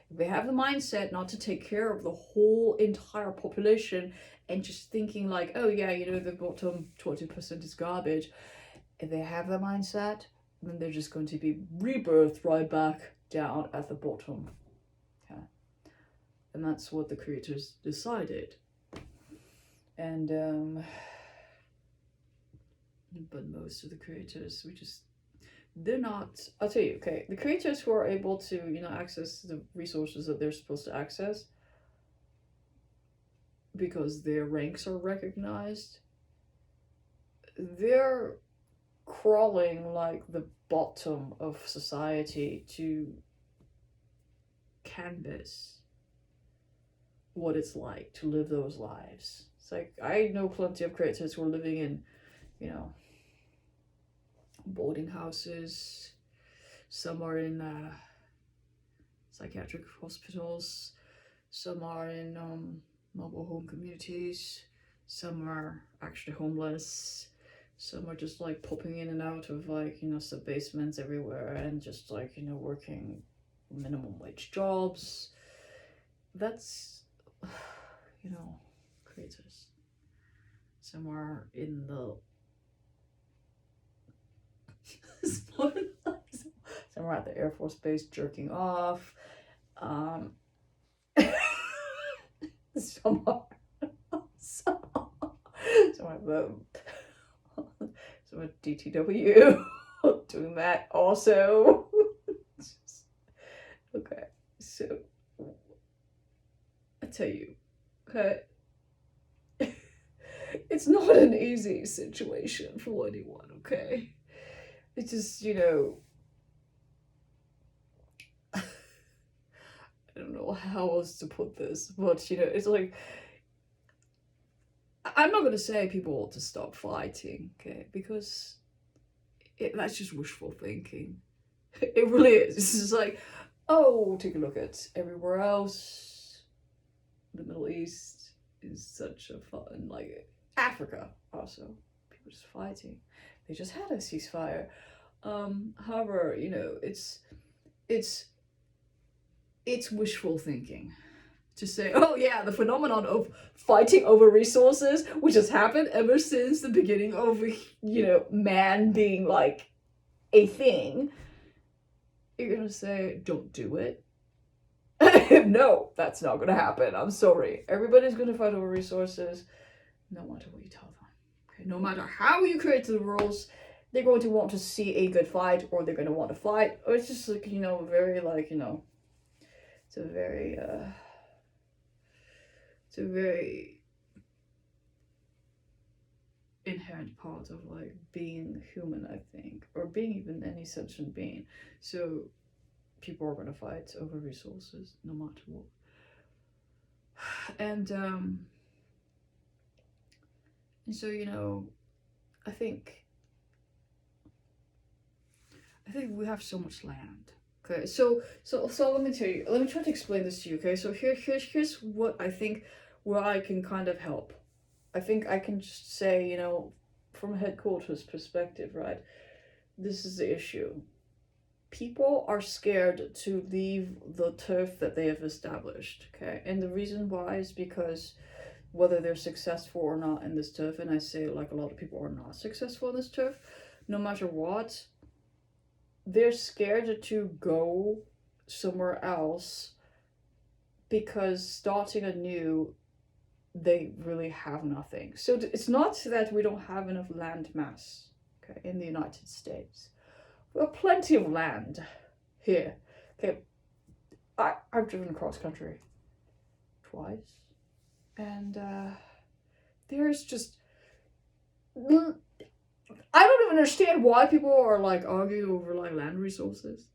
If they have the mindset not to take care of the whole entire population and just thinking like, oh yeah, the bottom 20% is garbage. If they have that mindset, then they're just going to be rebirthed right back down at the bottom. Okay. And that's what the creators decided. And but most of the creators, they're not, I'll tell you, okay, the creators who are able to, access the resources that they're supposed to access because their ranks are recognized, they're crawling like the bottom of society to canvas what it's like to live those lives. It's like, I know plenty of creators who are living in, boarding houses. Some are in psychiatric hospitals. Some are in mobile home communities. Some are actually homeless. Some are just like popping in and out of like, sub basements everywhere and just like, working minimum wage jobs. That's, creators. Some are in the some are at the Air Force Base jerking off. Some are DTW doing that also. Okay, so I tell you, okay, it's not an easy situation for anyone, okay? It's just, I don't know how else to put this, but, it's like, I'm not going to say people ought to stop fighting, okay? Because that's just wishful thinking. It really is. It's just like, oh, take a look at everywhere else. The Middle East is such a fun, like, Africa also. People just fighting. They just had a ceasefire. However, it's wishful thinking to say, oh yeah, the phenomenon of fighting over resources, which has happened ever since the beginning of, man being like a thing. You're gonna say, don't do it. No, that's not gonna happen. I'm sorry. Everybody's gonna fight over resources, no matter what you tell them. Okay? No matter how you create the rules, they're going to want to see a good fight, or they're going to want to fight. Or it's just like, very like, it's a very inherent inherent part of like being human, I think, or being even any sentient being. So people are gonna fight over resources no matter what. And so, you know, I think we have so much land. Okay, so let me tell you. Let me try to explain this to you. Okay, so here's what I think, where I can kind of help. I think I can just say, you know, from a headquarters perspective, right? This is the issue. People are scared to leave the turf that they have established. Okay, and the reason why is because whether they're successful or not in this turf, and I say like a lot of people are not successful in this turf, no matter what, they're scared to go somewhere else because starting anew, they really have nothing. So it's not that we don't have enough land mass, okay, in the United States. We have plenty of land here. Okay, I've driven cross country twice, and there's just I don't even understand why people are like arguing over like land resources,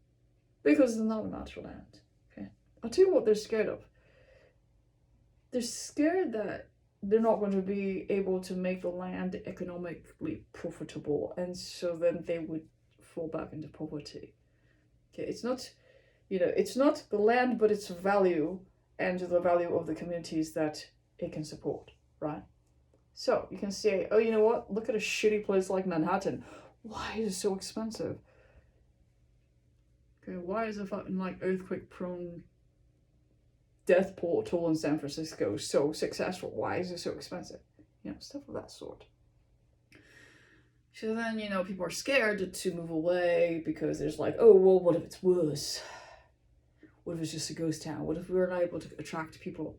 because there's not enough land. Okay, I'll tell you what they're scared of. They're scared that they're not going to be able to make the land economically profitable, and so then they would fall back into poverty. Okay, it's not, you know, it's not the land, but its value and the value of the communities that it can support, right? So you can say, oh, you know what? Look at a shitty place like Manhattan. Why is it so expensive? Okay, why is a fucking like earthquake-prone death portal in San Francisco so successful? Why is it so expensive? You know, stuff of that sort. So then, you know, people are scared to move away because there's like, oh, well, what if it's worse? What if it's just a ghost town? What if we're not able to attract people?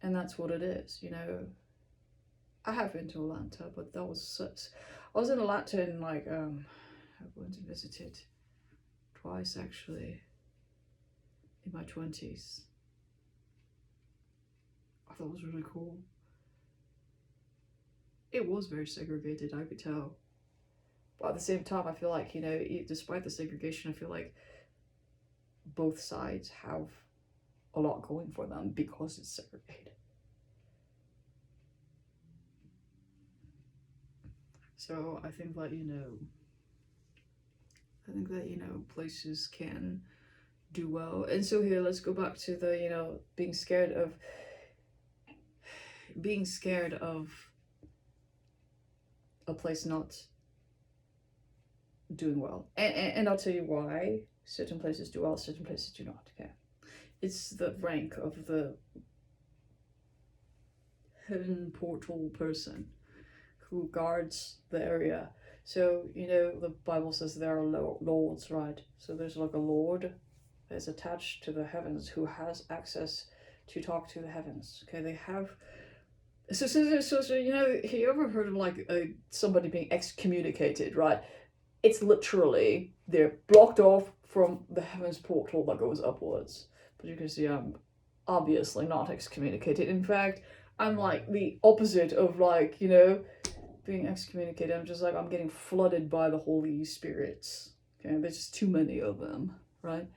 And that's what it is, you know. I have been to Atlanta, but that was such... I was in Atlanta in like, I went and visited twice actually in my 20s. I thought it was really cool. It was very segregated, I could tell. But at the same time, I feel like, you know, despite the segregation, I feel like both sides have a lot going for them because it's segregated. So I think that, you know, places can do well. And so here, let's go back to the, you know, being scared of a place not doing well. And I'll tell you why certain places do well, certain places do not, okay? It's the rank of the heaven portal person who guards the area. So, you know, the Bible says there are lords, right? So there's like a lord that's attached to the heavens who has access to talk to the heavens, okay? They have... So you know, have you ever heard of like somebody being excommunicated, right? It's literally, they're blocked off from the heavens portal that goes upwards. But you can see I'm obviously not excommunicated. In fact, I'm like the opposite of like, you know, being excommunicated. I'm just like, I'm getting flooded by the Holy Spirits. Okay, there's just too many of them, right?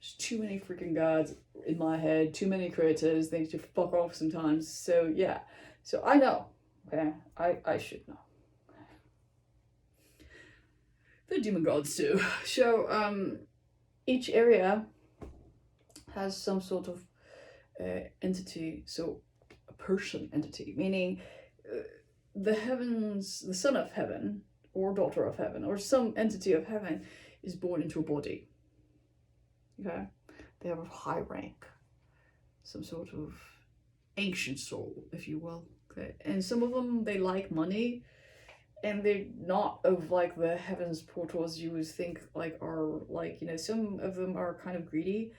There's too many freaking gods in my head, too many creators, they need to fuck off sometimes. So yeah, so I know, okay, I should know. The demon gods too. So each area has some sort of entity, so a person entity, meaning the heavens, the son of heaven or daughter of heaven or some entity of heaven is born into a body. Okay, they have a high rank, some sort of ancient soul, if you will. Okay, and some of them, they like money, and they're not of like the heavens portals you would think like are like, you know, some of them are kind of greedy,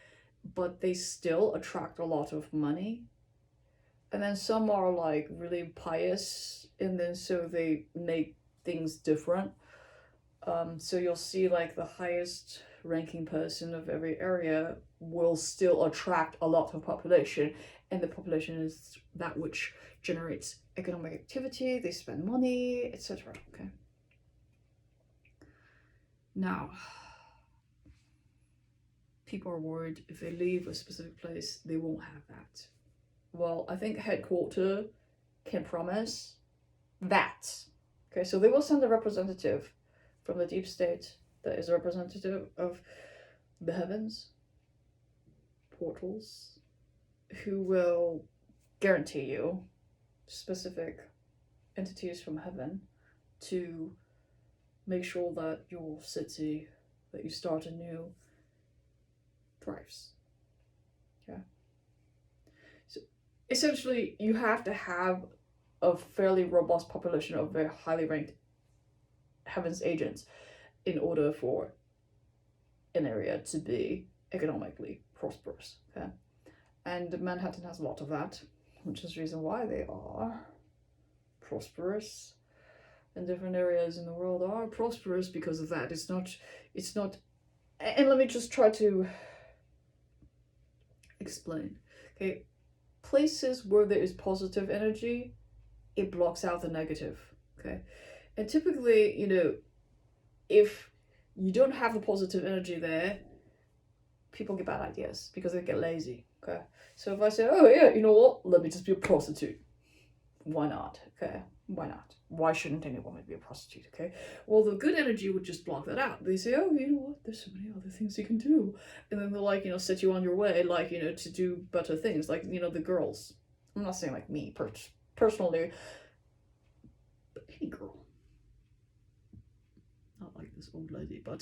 but they still attract a lot of money. And then some are like really pious, and then so they make things different. So you'll see like the highest ranking person of every area will still attract a lot of population, and the population is that which generates economic activity, they spend money, etc. Okay. Now, people are worried if they leave a specific place, they won't have that. Well, I think headquarters can promise that. Okay, so they will send a representative from the deep state that is a representative of the heavens, portals, who will guarantee you specific entities from heaven to make sure that your city that you start anew thrives. Yeah. So essentially, you have to have a fairly robust population of very highly ranked heavens agents in order for an area to be economically prosperous. Okay. And Manhattan has a lot of that, which is the reason why they are prosperous. And different areas in the world are prosperous because of that. It's not, and let me just try to explain. Okay, places where there is positive energy, it blocks out the negative. Okay, and typically, if you don't have the positive energy there, people get bad ideas because they get lazy. Okay, so if I say, oh yeah, you know what, let me just be a prostitute, why not? Okay, why not? Why shouldn't any woman be a prostitute? Okay, well, the good energy would just block that out. They say, oh, you know what, there's so many other things you can do, and then they'll like, set you on your way, like, to do better things, like, the girls. I'm not saying like me personally, but any girl, not like this old lady, but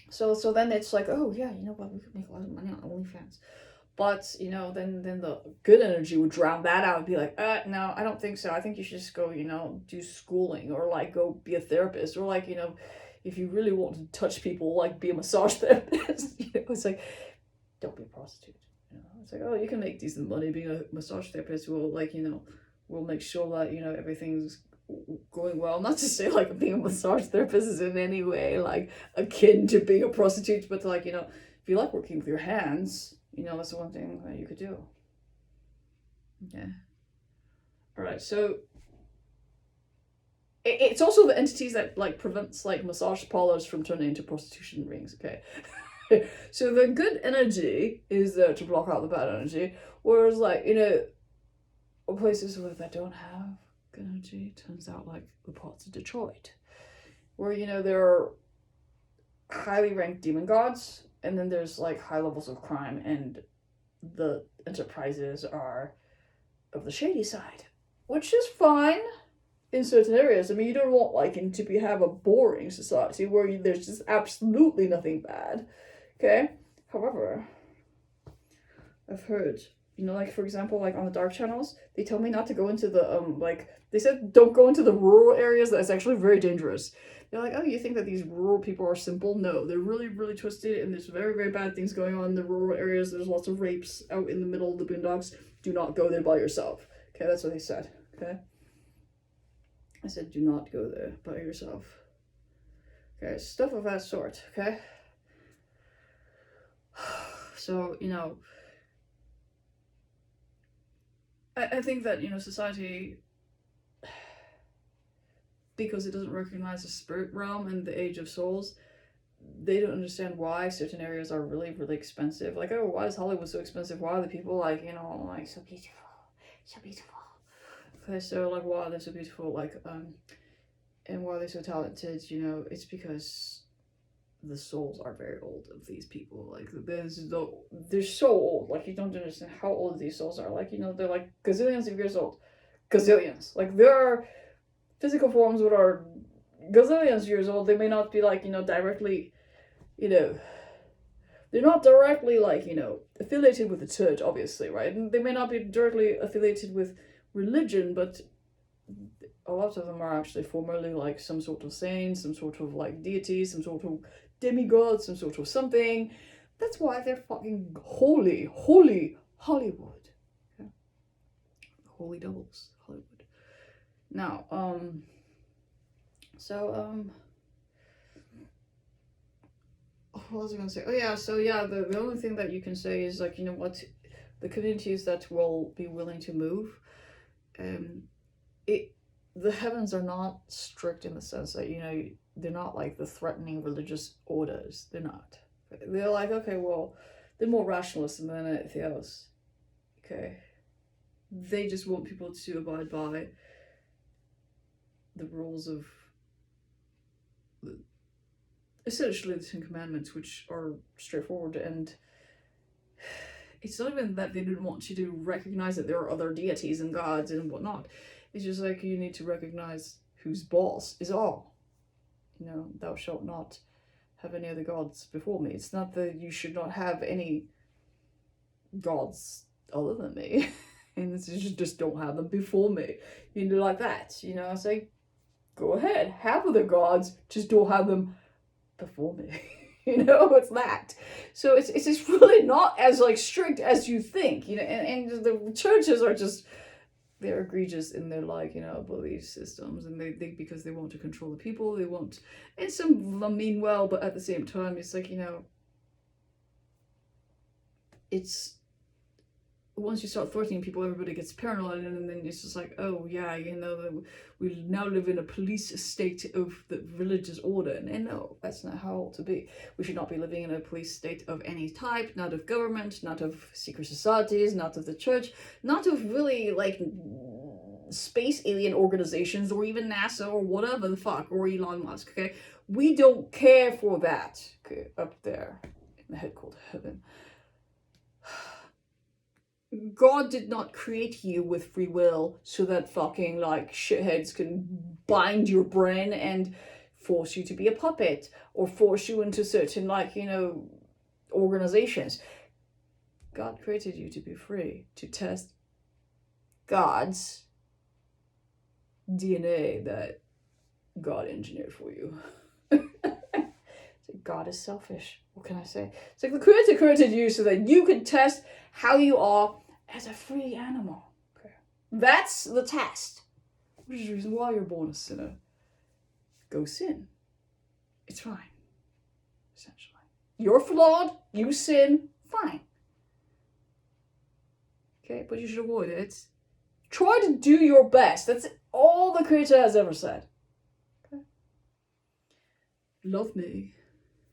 so then it's like, oh yeah, you know what, we could make a lot of money on OnlyFans. But, then the good energy would drown that out and be like, no, I don't think so. I think you should just go, do schooling, or like go be a therapist, or like, if you really want to touch people, like be a massage therapist. It's like, don't be a prostitute. It's like, oh, you can make decent money being a massage therapist. Will like, we'll make sure that, everything's going well. Not to say like being a massage therapist is in any way like akin to being a prostitute, but like, if you like working with your hands, that's the one thing that you could do. Okay. All right. So it's also the entities that like prevents like massage parlors from turning into prostitution rings. Okay. So the good energy is there to block out the bad energy, whereas like places where they don't have good energy, turns out like the parts of Detroit, where there are highly ranked demon gods, and then there's like high levels of crime, and the enterprises are of the shady side, which is fine in certain areas. I mean, you don't want like to have a boring society where there's just absolutely nothing bad. Okay. However, I've heard, like for example, like on the dark channels, they tell me not to go into the like they said don't go into the rural areas. That's actually very dangerous. They're like, oh, you think that these rural people are simple? No, they're really, really twisted, and there's very, very bad things going on in the rural areas. There's lots of rapes out in the middle of the boondocks. Do not go there by yourself. Okay, that's what they said. Okay, I said do not go there by yourself. Okay, stuff of that sort. Okay, so I think that society, because it doesn't recognize the spirit realm and the age of souls, they don't understand why certain areas are really, really expensive. Like, oh, why is Hollywood so expensive? Why are the people like, like so beautiful, so beautiful? Okay, so like, why are they so beautiful? Like, and why are they so talented? It's because the souls are very old of these people. Like, they're so old. Like, you don't understand how old these souls are. Like, they're like gazillions of years old. Gazillions. Like, there are physical forms that are gazillions years old. They may not be like, directly, they're not directly like, affiliated with the church, obviously, right? And they may not be directly affiliated with religion, but a lot of them are actually formerly like some sort of saint, some sort of like deity, some sort of demigod, some sort of something. That's why they're fucking holy Hollywood. Okay? Holy doubles, Hollywood. Now, what was I gonna say? Oh yeah, so yeah, the only thing that you can say is like, what, the communities that will be willing to move, The heavens are not strict in the sense that, they're not like the threatening religious orders. They're not. They're like, okay, well, they're more rationalist than anything else. Okay. They just want people to abide by the rules of essentially the Ten Commandments, which are straightforward, and it's not even that they didn't want you to recognize that there are other deities and gods and whatnot. It's just like you need to recognize who's boss is all. Thou shalt not have any other gods before me. It's not that you should not have any gods other than me. And it's just don't have them before me. Like that. It's like, go ahead, have other gods, just don't have them before me. It's that. So it's really not as like strict as you think, and the churches are just, they're egregious in their belief systems, and they because they want to control the people, they want, and some of them mean well, but at the same time it's like, it's, once you start threatening people, everybody gets paranoid, and then it's just like, oh yeah, we now live in a police state of the religious order, and no, that's not how it ought to be. We should not be living in a police state of any type, not of government, not of secret societies, not of the church, not of really like space alien organizations, or even NASA, or whatever the fuck, or Elon Musk. Okay, we don't care for that. Okay, up there in the head called heaven. God did not create you with free will so that fucking like shitheads can bind your brain and force you to be a puppet, or force you into certain organizations. God created you to be free, to test God's DNA that God engineered for you. God is selfish. What can I say? It's like the Creator created you so that you could test how you are as a free animal. Okay. That's the test. Which is the reason why you're born a sinner. Go sin. It's fine. Essentially. You're flawed. You sin. Fine. Okay, but you should avoid it. Try to do your best. That's all the Creator has ever said. Okay. Love me.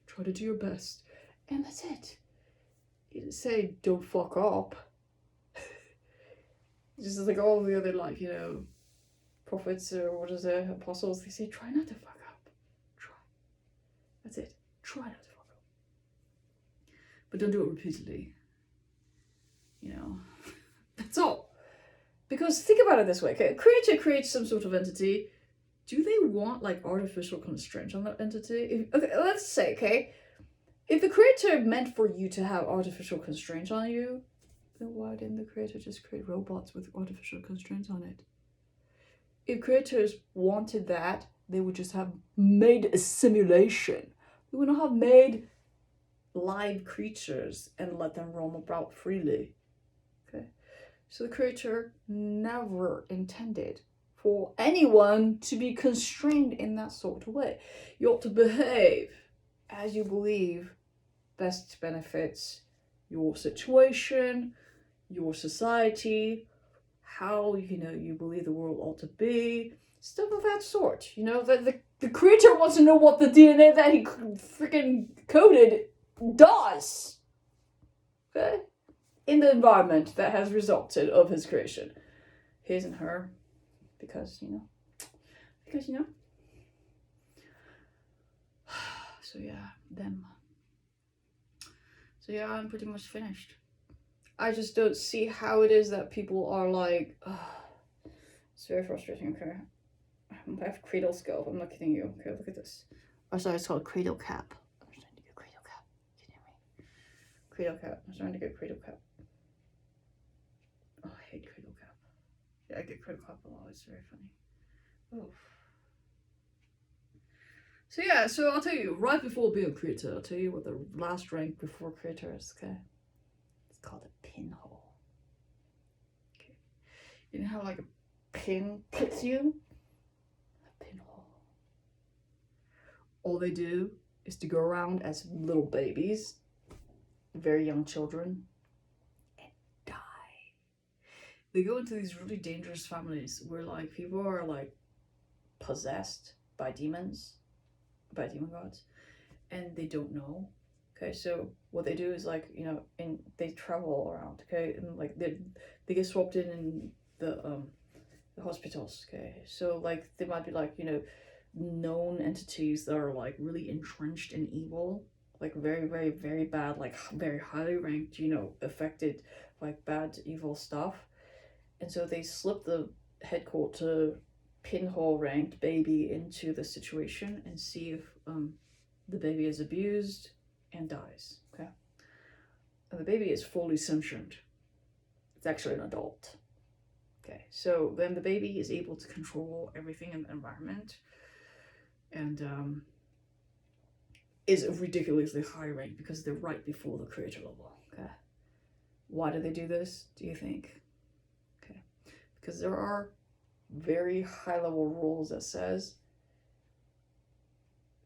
Try to do your best. And that's it. He didn't say don't fuck up. Just like all the other prophets, or what is it, apostles, they say try not to fuck up. Try. That's it. Try not to fuck up. But don't do it repeatedly. That's all. Because think about it this way, okay? A creature creates some sort of entity. Do they want artificial constraints on that entity? Okay, let's say, okay, if the Creator meant for you to have artificial constraints on you, then why didn't the Creator just create robots with artificial constraints on it? If creators wanted that, they would just have made a simulation. They would not have made live creatures and let them roam about freely. Okay? So the Creator never intended for anyone to be constrained in that sort of way. You ought to behave as you believe best benefits your situation, your society, how you believe the world ought to be, stuff of that sort. The Creator wants to know what the DNA that he freaking coded does. Okay? In the environment that has resulted of his creation. His and her. Because. So yeah, them. So yeah, I'm pretty much finished. I just don't see how it is that people are like, it's very frustrating, okay? I have cradle skull, I'm not kidding you. Okay, look at this. Oh, sorry, it's called cradle cap. I'm starting to get cradle cap. Can you hear me? Cradle cap. I'm starting to get cradle cap. Oh, I hate cradle cap. Yeah, I get cradle cap a lot. It's very funny. Oh. So yeah, so I'll tell you, right before being a creator, I'll tell you what the last rank before creator is, okay? It's called a pinhole. Okay. You know how a pin hits you? A pinhole. All they do is to go around as little babies, very young children, and die. they go into these really dangerous families where like people are like possessed by demons, by demon gods, and they don't know. Okay, so what they do is like, you know, and they travel around, okay, and like they get swapped in the hospitals, okay. So like they might be like, you know, known entities that are like really entrenched in evil, like very, very, very bad, like very highly ranked, you know, affected like bad evil stuff. And so they slip the headquarter pinhole ranked baby into the situation and see if the baby is abused and dies. Okay. And the baby is fully sentient. It's actually an adult. Okay. So then the baby is able to control everything in the environment and is ridiculously high rank because they're right before the creator level. Okay. Why do they do this, do you think? Okay. Because there are very high level rules that says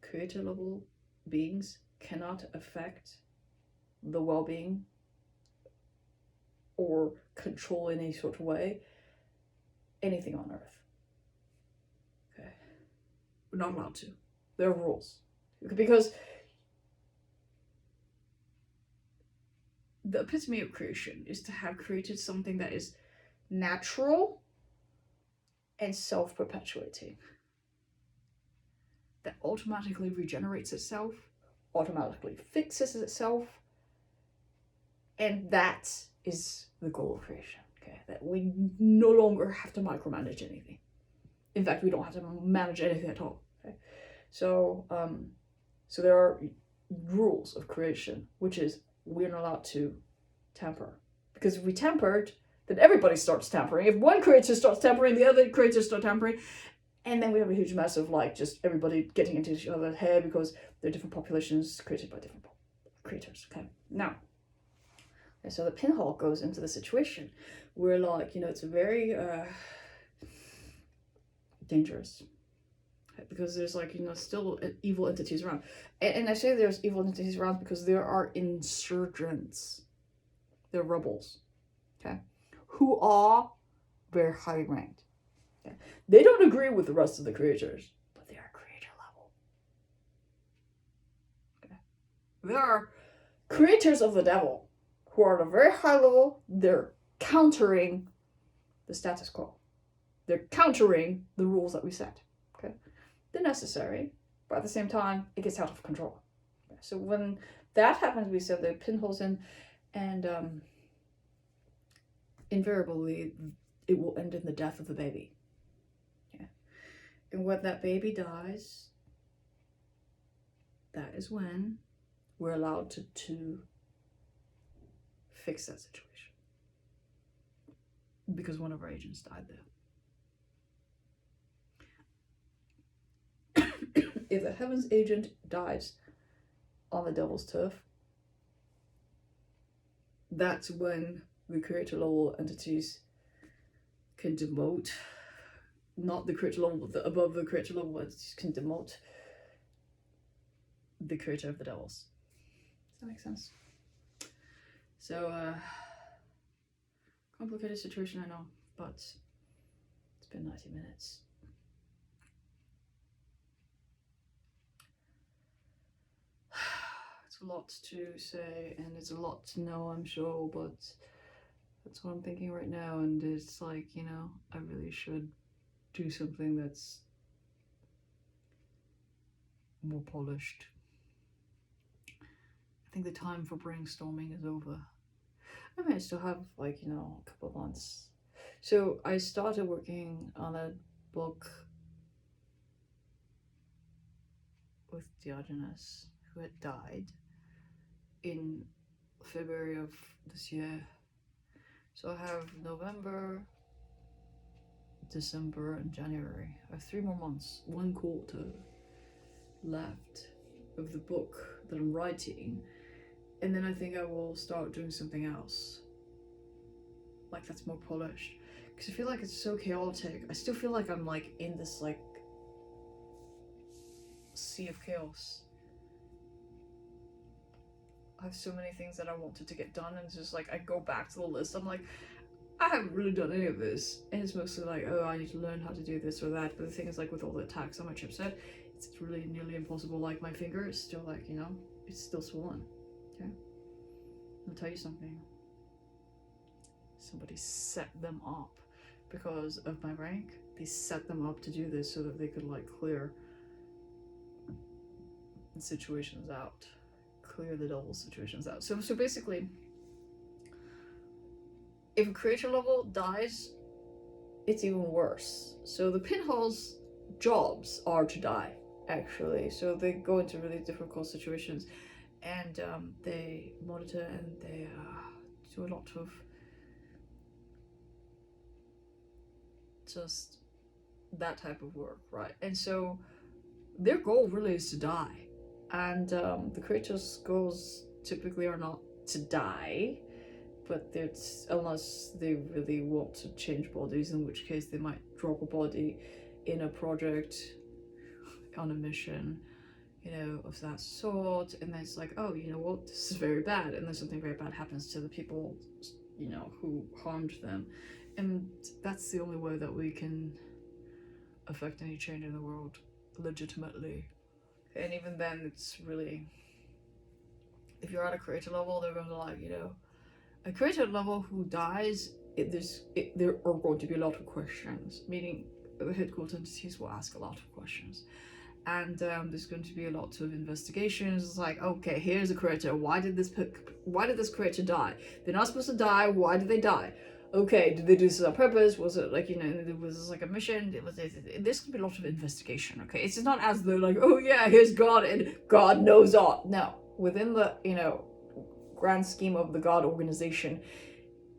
creator level beings cannot affect the well-being or control in any sort of way anything on earth. Okay. We're not allowed to. There are rules. Because the epitome of creation is to have created something that is natural and self-perpetuating, that automatically regenerates itself, automatically fixes itself, and that is the goal of creation. Okay, that we no longer have to micromanage anything. In fact, we don't have to manage anything at all. Okay, so so there are rules of creation, which is we're not allowed to tamper, because if we tampered, then everybody starts tampering. If one creator starts tampering, the other creators start tampering, and then we have a huge mess of like just everybody getting into each other's hair because they're different populations created by different creators. Okay, now, and so the pinhole goes into the situation where like, you know, it's very dangerous, because there's like, you know, still evil entities around, and I say there's evil entities around because there are insurgents, they're rebels, okay, who are very highly ranked. Okay? They don't agree with the rest of the creators, but they are creator level. Okay, there are creators of the devil who are at a very high level. They're countering the status quo. They're countering the rules that we set. Okay, they're necessary, but at the same time, it gets out of control. Okay? So when that happens, we set the pinholes in, and invariably, it will end in the death of the baby. Yeah, and when that baby dies, that is when we're allowed to fix that situation, because one of our agents died there. If the Heaven's agent dies on the Devil's turf, that's when the creator level entities can demote, not the creator level, but above the creator level entities can demote the creator of the devils. Does that make sense? So, complicated situation, I know, but it's been 90 minutes. It's a lot to say, and it's a lot to know, I'm sure, but that's what I'm thinking right now, and it's like, you know, I really should do something that's more polished. I think the time for brainstorming is over. I mean, I still have, like, you know, a couple of months. So I started working on a book with Diogenes, who had died in February of this year. So I have November, December, and January. I have 3 more months, 1 quarter left of the book that I'm writing, and then I think I will start doing something else, like that's more polished, because I feel like it's so chaotic. I still feel like I'm like in this like sea of chaos. I have so many things that I wanted to get done, and it's just like I go back to the list, I'm like, I haven't really done any of this, and it's mostly like, oh, I need to learn how to do this or that. But the thing is, like, with all the attacks on my chipset, it's really nearly impossible. Like, my finger is still, like, you know, it's still swollen. Okay? I'll tell you something. Somebody set them up because of my rank. They set them up to do this so that they could, like, clear the situations out. Clear the double situations out. So basically, if a creature level dies, it's even worse. So the pinholes' jobs are to die, actually. So they go into really difficult situations, and they monitor and they do a lot of just that type of work, right? And so their goal really is to die. And the creatures' goals typically are not to die, but it's unless they really want to change bodies, in which case they might drop a body in a project, on a mission, you know, of that sort, and then it's like, oh, you know what, this is very bad, and then something very bad happens to the people, you know, who harmed them, and that's the only way that we can affect any change in the world legitimately. And even then, it's really, if you're at a creator level, they're going to, like, you know, a creator level who dies, there are going to be a lot of questions, meaning the headquarter entities will ask a lot of questions. And there's going to be a lot of investigations. It's like, okay, here's a creator. Why did this creator die? They're not supposed to die. Why did they die? Okay, did they do this on purpose? Was it like, you know, it was like a mission? There's going to be a lot of investigation, okay? It's not as though, like, oh yeah, here's God and God knows all. No, within the, you know, grand scheme of the God organization,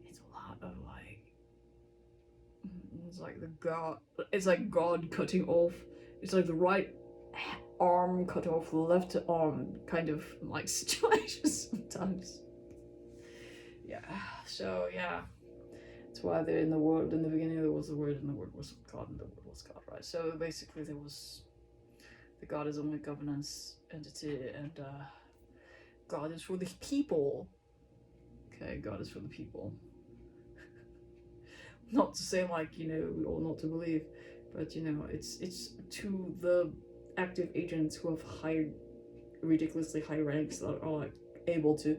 it's a lot of, like, it's like God cutting off, it's like the right arm cut off the left arm kind of, like, situation sometimes. Yeah, so yeah, that's why they're in the world. In the beginning there was the word, and the word was God, and the word was God, right? So basically there was, the God is only governance entity, and God is for the people. Okay, God is for the people. Not to say, like, you know, we all not to believe, but, you know, it's to the active agents who have ridiculously high ranks that are, like, able to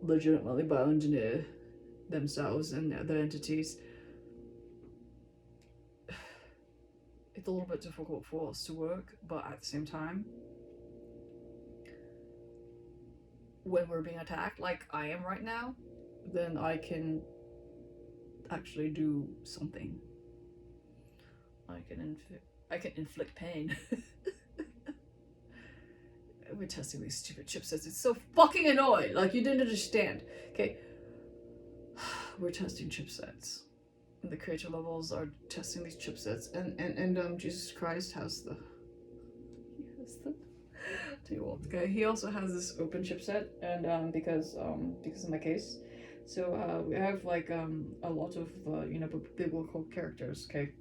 legitimately bioengineer themselves and their entities. It's a little bit difficult for us to work, but at the same time, when we're being attacked, like I am right now, then I can actually do something. I can inflict pain. We're testing these stupid chipsets. It's so fucking annoying. Like, you didn't understand. Okay, we're testing chipsets. And the creator levels are testing these chipsets, and Jesus Christ has the. Tell you what, okay. He also has this open chipset, and because of my case, so we have, like, a lot of you know, biblical characters, okay,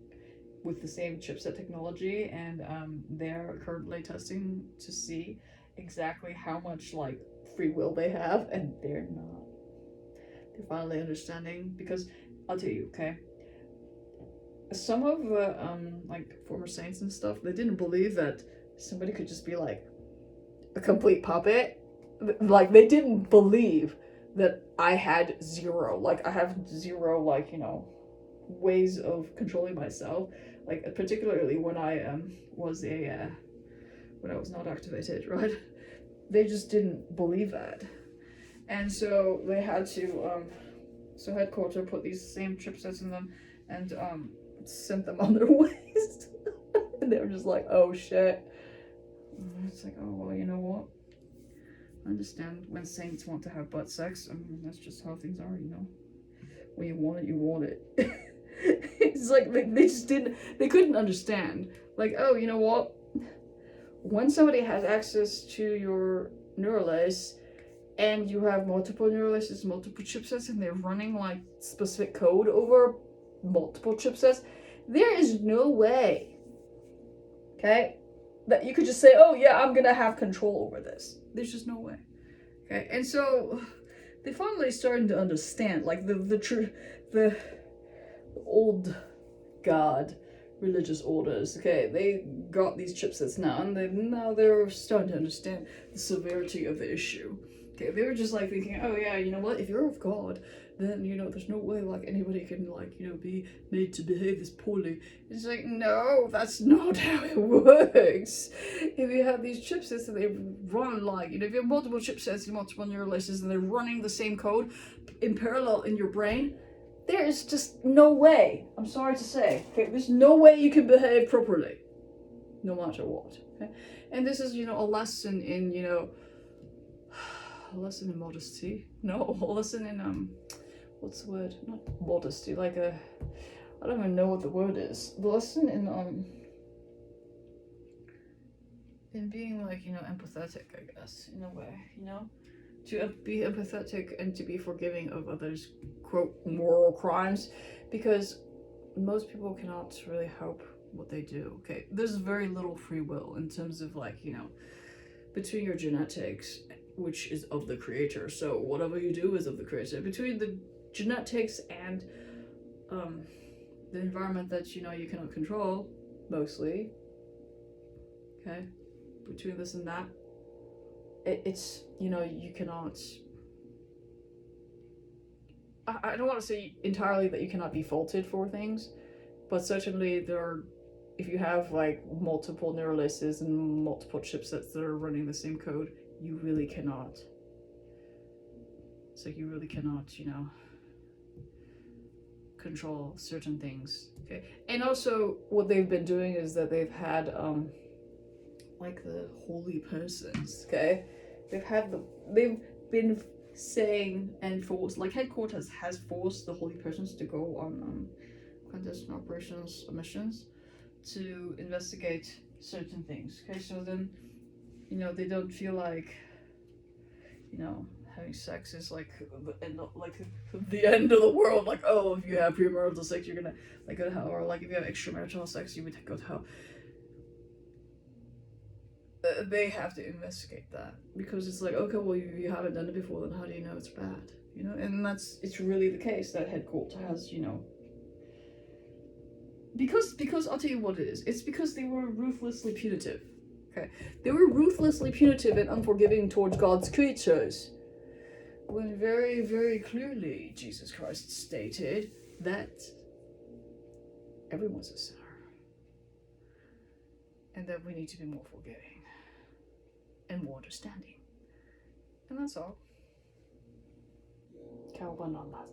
with the same chipset technology, and they're currently testing to see exactly how much, like, free will they have, and they're not. They're finally understanding, because I'll tell you, okay, some of the like, former saints and stuff, they didn't believe that somebody could just be, like, a complete puppet. Like, they didn't believe that I had zero, like, I have zero, like, you know, ways of controlling myself, like, particularly when I was when I was not activated, right? They just didn't believe that, and so they had to so headquarter put these same chipsets in them and sent them on their ways. And they were just like, oh shit. It's like, oh well, you know what, I understand when saints want to have butt sex. I mean, that's just how things are, you know. When you want it, you want it. It's like they couldn't understand. Like, oh, you know what? When somebody has access to your Neuralase, and you have multiple Neuralases, multiple chipsets, and they're running, like, specific code over multiple chipsets, there is no way, okay, that you could just say, oh yeah, I'm gonna have control over this. There's just no way. Okay, and so they finally starting to understand, like, the old guard religious orders, okay, they got these chipsets now, and now they're starting to understand the severity of the issue. Okay, they were just like thinking, oh yeah, you know what, if you're of God, then, you know, there's no way, like, anybody can, like, you know, be made to behave this poorly. It's like, no, that's not how it works. If you have these chipsets and they run, like, you know, if you have multiple chipsets and multiple neural laces and they're running the same code in parallel in your brain, there is just no way, I'm sorry to say, okay, there's no way you can behave properly, no matter what, okay? And this is, you know, a lesson in, you know, a lesson in modesty, no, a lesson in, what's the word, not modesty, like I don't even know what the word is, the lesson in being, like, you know, empathetic, I guess, in a way, you know? To be empathetic and to be forgiving of others' quote moral crimes, because most people cannot really help what they do. Okay, there's very little free will in terms of, like, you know, between your genetics, which is of the creator, so whatever you do is of the creator, between the genetics and the environment that, you know, you cannot control mostly, okay, between this and that, it's, you know, you cannot, I don't want to say entirely that you cannot be faulted for things, but certainly there are, if you have, like, multiple neural laces and multiple chipsets that are running the same code, you really cannot, so you really cannot, you know, control certain things, okay? And also what they've been doing is that they've had like the holy persons, okay, they've been saying and forced, like, headquarters has forced the holy persons to go on clandestine operations missions to investigate certain things, okay? So then, you know, they don't feel like, you know, having sex is like the end of, like, the end of the world, like, oh, if you have premarital sex you're gonna, like, go to hell, or like if you have extramarital sex you would go to hell. They have to investigate that, because it's like, okay, well, you haven't done it before, then how do you know it's bad, you know? And it's really the case that headquarters has, you know, because I'll tell you what it is, it's because they were ruthlessly punitive, okay? They were ruthlessly punitive and unforgiving towards God's creatures, when very, very clearly Jesus Christ stated that everyone's a sinner, and that we need to be more forgiving and more understanding. And that's all. Cowbun on that.